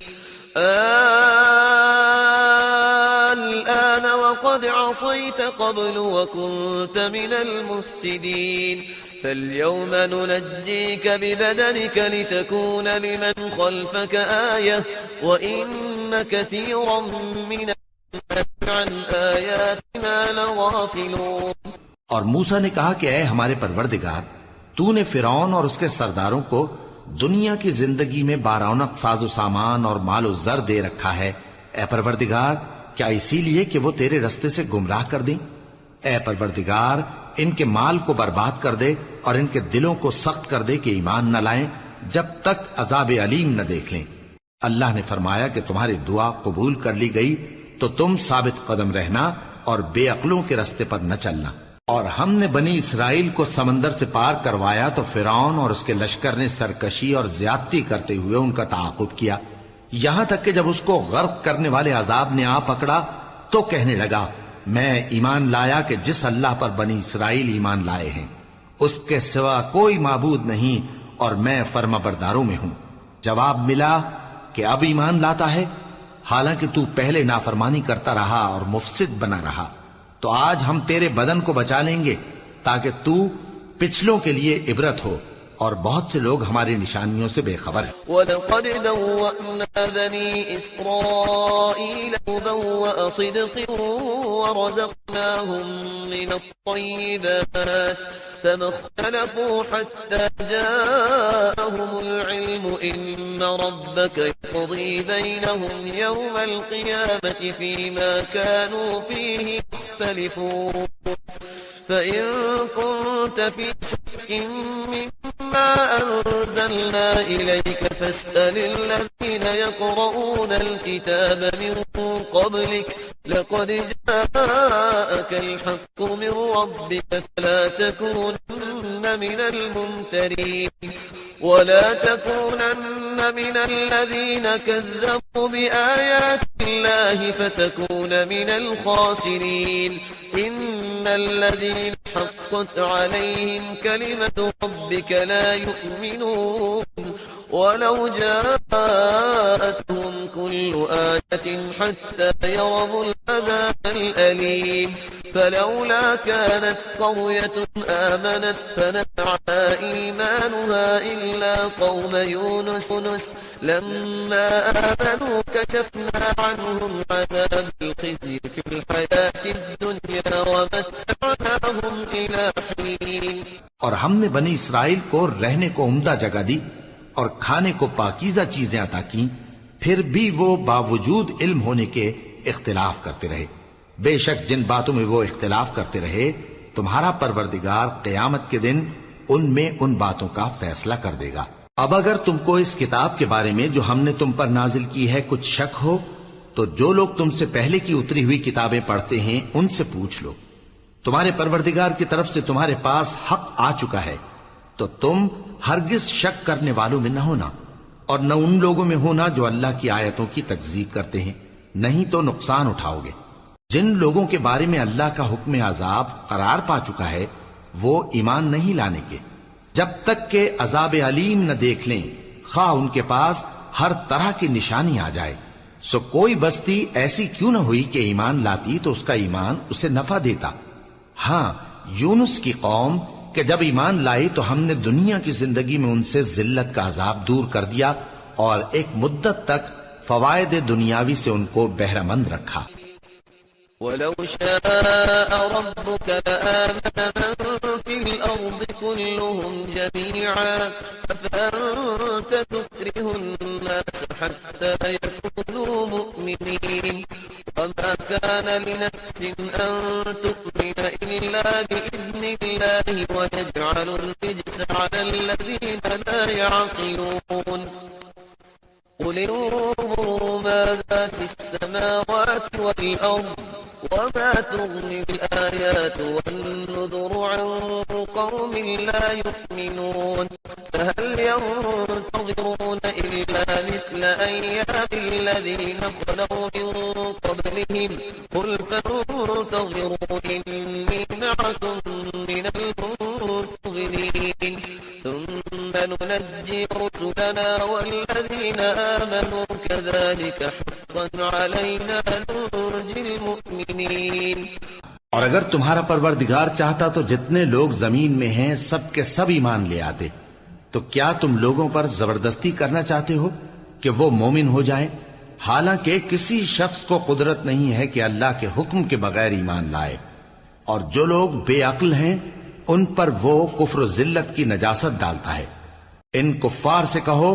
الآن وقد عصيت قبل وكنت من المفسدين فاليوم ننجيك ببدنك لتكون لمن خلفك آية وإن كثيرا من الناس عن آياتنا لغافلون. اور موسیٰ نے کہا کہ اے ہمارے پروردگار، تو نے فرعون اور اس کے سرداروں کو دنیا کی زندگی میں بارونق ساز و سامان اور مال و زر دے رکھا ہے. اے پروردگار، کیا اسی لیے کہ وہ تیرے رستے سے گمراہ کر دیں؟ اے پروردگار، ان کے مال کو برباد کر دے اور ان کے دلوں کو سخت کر دے کہ ایمان نہ لائیں جب تک عذاب علیم نہ دیکھ لیں. اللہ نے فرمایا کہ تمہاری دعا قبول کر لی گئی تو تم ثابت قدم رہنا اور بے عقلوں کے رستے پر نہ چلنا. اور ہم نے بنی اسرائیل کو سمندر سے پار کروایا تو فرعون اور اس کے لشکر نے سرکشی اور زیادتی کرتے ہوئے ان کا تعاقب کیا، یہاں تک کہ جب اس کو غرق کرنے والے عذاب نے آ پکڑا تو کہنے لگا میں ایمان لایا کہ جس اللہ پر بنی اسرائیل ایمان لائے ہیں اس کے سوا کوئی معبود نہیں اور میں فرما برداروں میں ہوں. جواب ملا کہ اب ایمان لاتا ہے حالانکہ تو پہلے نافرمانی کرتا رہا اور مفسد بنا رہا. تو آج ہم تیرے بدن کو بچا لیں گے تاکہ تو پچھلوں کے لیے عبرت ہو، اور بہت سے لوگ ہماری نشانیوں سے بے خبر ہیں. وَلَقَدْ بَوَّأْنَا بَنِي إِسْرَائِيلَ مُبَوَّأَ صِدْقٍ وَرَزَقْنَاهُم مِّنَ الطَّيِّبَاتِ فَمَا اخْتَلَفُوا حَتَّى جَاءَهُمُ الْعِلْمُ إِنَّ رَبَّكَ يَقْضِي بَيْنَهُمْ يَوْمَ الْقِيَامَةِ فِيمَا كَانُوا فِيهِ يَخْتَلِفُونَ. فَإِن كُنتَ فِي شَكٍّ مِّمَّا أَنزَلْنَا إِلَيْكَ فَاسْأَلِ الَّذِينَ يَقْرَؤُونَ الْكِتَابَ مِن قَبْلِكَ لَقَدْ جَاءَكَ الْحَقُّ مِن رَّبِّكَ فَلَا تَكُونَنَّ مِنَ الْمُمْتَرِينَ وَلَا تَكُونَنَّ مِنَ الَّذِينَ كَذَّبُوا بِآيَاتِ اللَّهِ فَتَكُونَ مِنَ الْخَاسِرِينَ. إِنَّ الَّذِينَ حَقَّتْ عَلَيْهِمْ كَلِمَةُ رَبِّكَ لَا يُؤْمِنُونَ وَلَوْ جَاءَتْهُمْ كُلُّ آيَةٍ حَتَّى يَرَوُا الْعَذَابَ الْأَلِيمَ. فَلَوْلَا كَانَتْ قَرْيَةٌ آمَنَتْ فَنَفَعَهَا إِيمَانُهَا إِلَّا قَوْمَ يُونُسَ لَمَّا آمَنُوا كَشَفْنَا عَنْهُمْ عَذَابَ الْخِزْيِ فِي الْحَيَاةِ الدُّنْيَا وَمَتَّعْنَاهُمْ إِلَى حِينٍ. اور ہم نے بنی اسرائیل کو رہنے کو عمدہ جگہ دی اور کھانے کو پاکیزہ چیزیں عطا کیں، پھر بھی وہ باوجود علم ہونے کے اختلاف کرتے رہے. بے شک جن باتوں میں وہ اختلاف کرتے رہے تمہارا پروردگار قیامت کے دن ان میں ان باتوں کا فیصلہ کر دے گا. اب اگر تم کو اس کتاب کے بارے میں جو ہم نے تم پر نازل کی ہے کچھ شک ہو تو جو لوگ تم سے پہلے کی اتری ہوئی کتابیں پڑھتے ہیں ان سے پوچھ لو. تمہارے پروردگار کی طرف سے تمہارے پاس حق آ چکا ہے تو تم ہرگز شک کرنے والوں میں نہ ہونا اور نہ ان لوگوں میں ہونا جو اللہ کی آیتوں کی تکذیب کرتے ہیں، نہیں تو نقصان اٹھاؤ گے. جن لوگوں کے بارے میں اللہ کا حکم عذاب قرار پا چکا ہے وہ ایمان نہیں لانے کے جب تک کہ عذاب علیم نہ دیکھ لیں، خواہ ان کے پاس ہر طرح کی نشانی آ جائے. سو کوئی بستی ایسی کیوں نہ ہوئی کہ ایمان لاتی تو اس کا ایمان اسے نفع دیتا. ہاں، یونس کی قوم کہ جب ایمان لائی تو ہم نے دنیا کی زندگی میں ان سے ذلت کا عذاب دور کر دیا اور ایک مدت تک فوائد دنیاوی سے ان کو بہرہ مند رکھا. وَلَوْ شَاءَ رَبُّكَ لَآمَنَ مَن فِي الْأَرْضِ كُلُّهُمْ جَمِيعًا أَفَأَنتَ تُكْرِهُ النَّاسَ حَتَّى يَكُونُوا مُؤْمِنِينَ وَمَا كَانَ لِنَفْسٍ أَن تُؤْمِنَ إِلَّا بِإِذْنِ اللَّهِ وَيَجْعَلُ الرِّجْسَ عَلَى الَّذِينَ لَا يَعْقِلُونَ. قُلِ انظُرُوا مَاذَا فِي السَّمَاوَاتِ وَالْأَرْضِ وما تغني الآيات والنذر عن قوم لا يؤمنون فهل ينتظرون إلا مثل أيام الذين خلوا من قبلهم قل فانتظروا إني معكم من المنتظرين ثم ننجي رسلنا والذين آمنوا كذلك حقا علينا ننجي المؤمنين. اور اگر تمہارا پروردگار چاہتا تو جتنے لوگ زمین میں ہیں سب کے سب ایمان لے آتے. تو کیا تم لوگوں پر زبردستی کرنا چاہتے ہو کہ وہ مومن ہو جائیں؟ حالانکہ کسی شخص کو قدرت نہیں ہے کہ اللہ کے حکم کے بغیر ایمان لائے. اور جو لوگ بے عقل ہیں ان پر وہ کفر و ذلت کی نجاست ڈالتا ہے. ان کفار سے کہو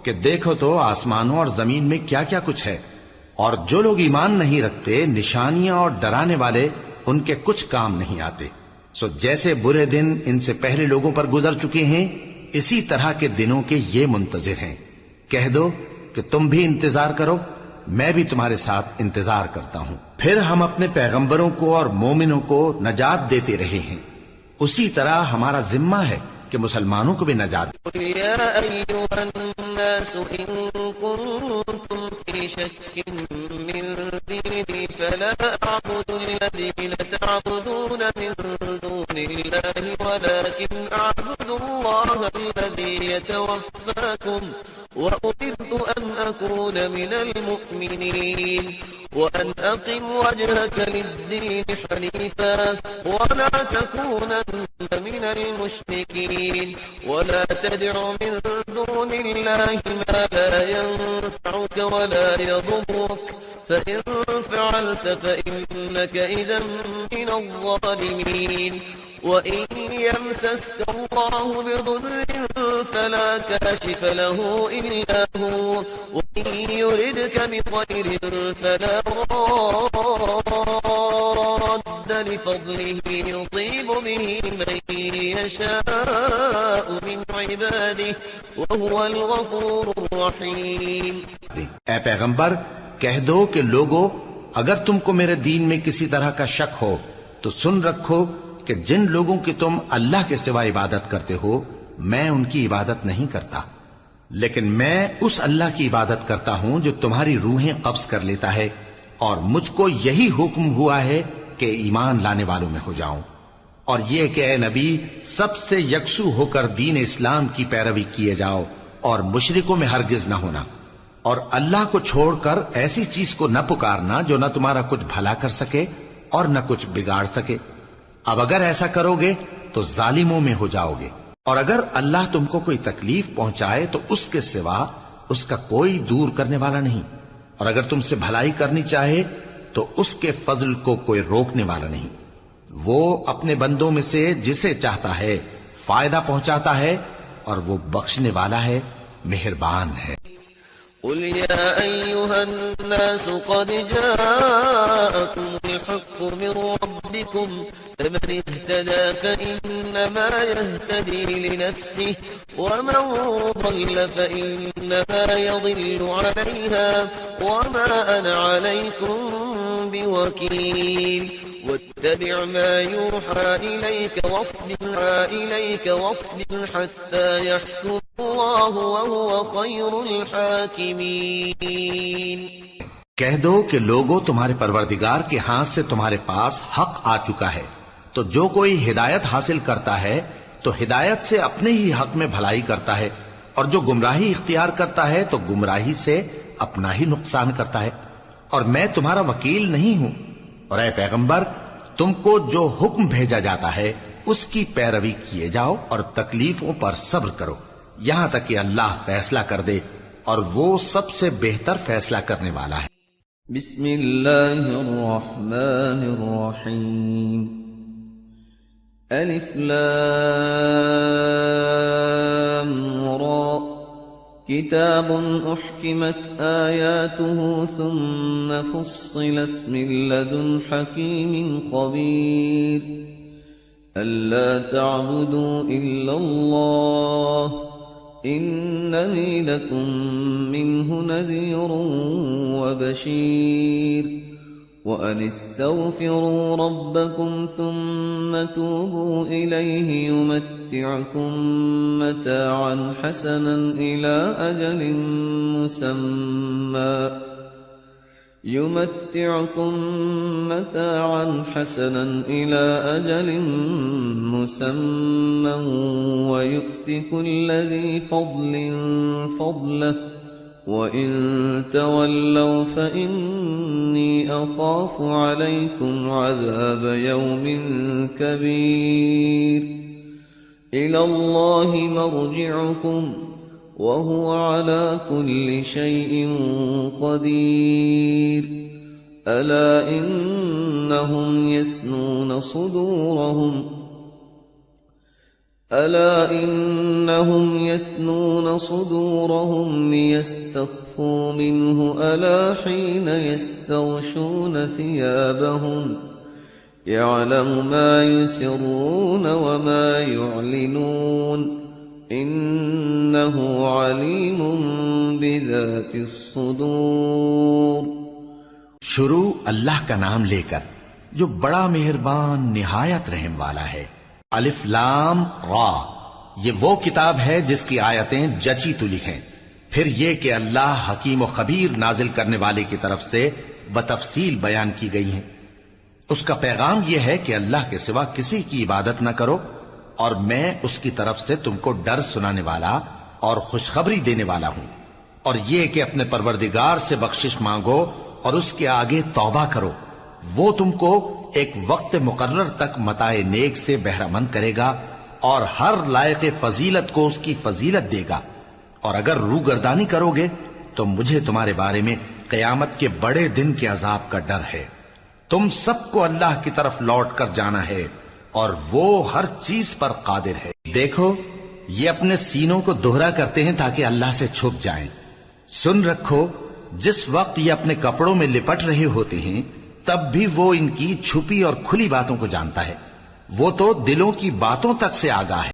کہ دیکھو تو آسمانوں اور زمین میں کیا کیا کچھ ہے، اور جو لوگ ایمان نہیں رکھتے نشانیاں اور ڈرانے والے ان کے کچھ کام نہیں آتے. سو جیسے برے دن ان سے پہلے لوگوں پر گزر چکے ہیں اسی طرح کے دنوں کے یہ منتظر ہیں. کہہ دو کہ تم بھی انتظار کرو، میں بھی تمہارے ساتھ انتظار کرتا ہوں. پھر ہم اپنے پیغمبروں کو اور مومنوں کو نجات دیتے رہے ہیں، اسی طرح ہمارا ذمہ ہے کہ مسلمانوں کو بھی نجات دیں. قل يا أيها الناس إن كنتم في شك من ديني فلا أعبد الذين تعبدون من دون الله ولكن أعبد الله الذي يتوفاكم وأمرت أن أكون من المؤمنين وأن أقم وجهك للدين حنيفا ولا تكونن من المشركين ولا تدع من دون الله ما لا ينفعك ولا يضرك فإن فعلت فإنك إذا من الظالمين. وإن يمسسك الله بضر فلا كاشف له إلا هو وإن يردك بخير فلا راد لفضله يصيب به من يشاء من عباده وهو الغفور الرحيم. اے پیغمبر کہہ دو کہ لوگو اگر تم کو میرے دین میں کسی طرح کا شک ہو تو سن رکھو کہ جن لوگوں کی تم اللہ کے سوا عبادت کرتے ہو میں ان کی عبادت نہیں کرتا، لیکن میں اس اللہ کی عبادت کرتا ہوں جو تمہاری روحیں قبض کر لیتا ہے، اور مجھ کو یہی حکم ہوا ہے کہ ایمان لانے والوں میں ہو جاؤں. اور یہ کہ اے نبی سب سے یکسو ہو کر دین اسلام کی پیروی کیے جاؤ اور مشرکوں میں ہرگز نہ ہونا، اور اللہ کو چھوڑ کر ایسی چیز کو نہ پکارنا جو نہ تمہارا کچھ بھلا کر سکے اور نہ کچھ بگاڑ سکے. اب اگر ایسا کرو گے تو ظالموں میں ہو جاؤ گے. اور اگر اللہ تم کو کوئی تکلیف پہنچائے تو اس کے سوا اس کا کوئی دور کرنے والا نہیں، اور اگر تم سے بھلائی کرنی چاہے تو اس کے فضل کو کوئی روکنے والا نہیں. وہ اپنے بندوں میں سے جسے چاہتا ہے فائدہ پہنچاتا ہے اور وہ بخشنے والا ہے، مہربان ہے. قل يا أيها الناس قد جاءكم الحق من ربكم فمن اهتدى فإنما يهتدي لنفسه ومن ضل فإنما يضل عليها وما أنا عليكم بوكيل. واتبع ما يوحى إليك واصبر حتى يحكم الله وهو خير الحاكمين. کہہ دو کہ لوگوں تمہارے پروردگار کے ہاتھ سے تمہارے پاس حق آ چکا ہے، تو جو کوئی ہدایت حاصل کرتا ہے تو ہدایت سے اپنے ہی حق میں بھلائی کرتا ہے، اور جو گمراہی اختیار کرتا ہے تو گمراہی سے اپنا ہی نقصان کرتا ہے. اور میں تمہارا وکیل نہیں ہوں. اور اے پیغمبر تم کو جو حکم بھیجا جاتا ہے اس کی پیروی کیے جاؤ اور تکلیفوں پر صبر کرو یہاں تک کہ اللہ فیصلہ کر دے، اور وہ سب سے بہتر فیصلہ کرنے والا ہے. بسم اللہ الرحمن الرحیم. الف لام را كتاب أحكمت آياته ثم فصلت من لدن حكيم خبير ألا تعبدوا إلا الله إنني لكم منه نذير وبشير وَأَنِ اسْتَغْفِرُوا رَبَّكُمْ ثُمَّ تُوبُوا إِلَيْهِ يُمَتِّعْكُم مَّتَاعًا حَسَنًا إِلَىٰ أَجَلٍ مُّسَمًّى وَيُؤْتِ كُلَّ ذِي فَضْلٍ فَضْلَهُ وَإِن تَوَلَّوْا فَإِنِّي أَخَافُ عَلَيْكُمْ عَذَابَ يَوْمٍ كَبِيرٍ إِلَى اللَّهِ مَرْجِعُكُمْ وَهُوَ عَلَى كُلِّ شَيْءٍ قَدِيرٌ أَلَا إِنَّهُمْ يَثْنُونَ صُدُورَهُمْ لِيَسْتَخْفُوا مِنْهُ أَلَا حِينَ يَسْتَغْشُونَ ثِيَابَهُمْ يَعْلَمُ مَا يُسِرُّونَ وَمَا يُعْلِنُونَ إِنَّهُ عَلِيمٌ بِذَاتِ الصُّدُورِ۔ شروع اللہ کا نام لے کر جو بڑا مہربان نہایت رحم والا ہے۔ الف لام را، یہ وہ کتاب ہے جس کی آیتیں جچی تلی ہیں۔ پھر یہ کہ اللہ حکیم و خبیر نازل کرنے والے کی طرف سے بتفصیل بیان کی گئی ہیں۔ اس کا پیغام یہ ہے کہ اللہ کے سوا کسی کی عبادت نہ کرو، اور میں اس کی طرف سے تم کو ڈر سنانے والا اور خوشخبری دینے والا ہوں، اور یہ کہ اپنے پروردگار سے بخشش مانگو اور اس کے آگے توبہ کرو، وہ تم کو ایک وقت مقرر تک متاع نیک سے بہرہ مند کرے گا اور ہر لائق فضیلت کو اس کی فضیلت دے گا، اور اگر روگردانی کرو گے تو مجھے تمہارے بارے میں قیامت کے بڑے دن کے عذاب کا ڈر ہے۔ تم سب کو اللہ کی طرف لوٹ کر جانا ہے اور وہ ہر چیز پر قادر ہے۔ دیکھو یہ اپنے سینوں کو دوہرا کرتے ہیں تاکہ اللہ سے چھپ جائیں۔ سن رکھو جس وقت یہ اپنے کپڑوں میں لپٹ رہے ہوتے ہیں تب بھی وہ ان کی چھپی اور کھلی باتوں کو جانتا ہے، وہ تو دلوں کی باتوں تک سے آگاہ ہے۔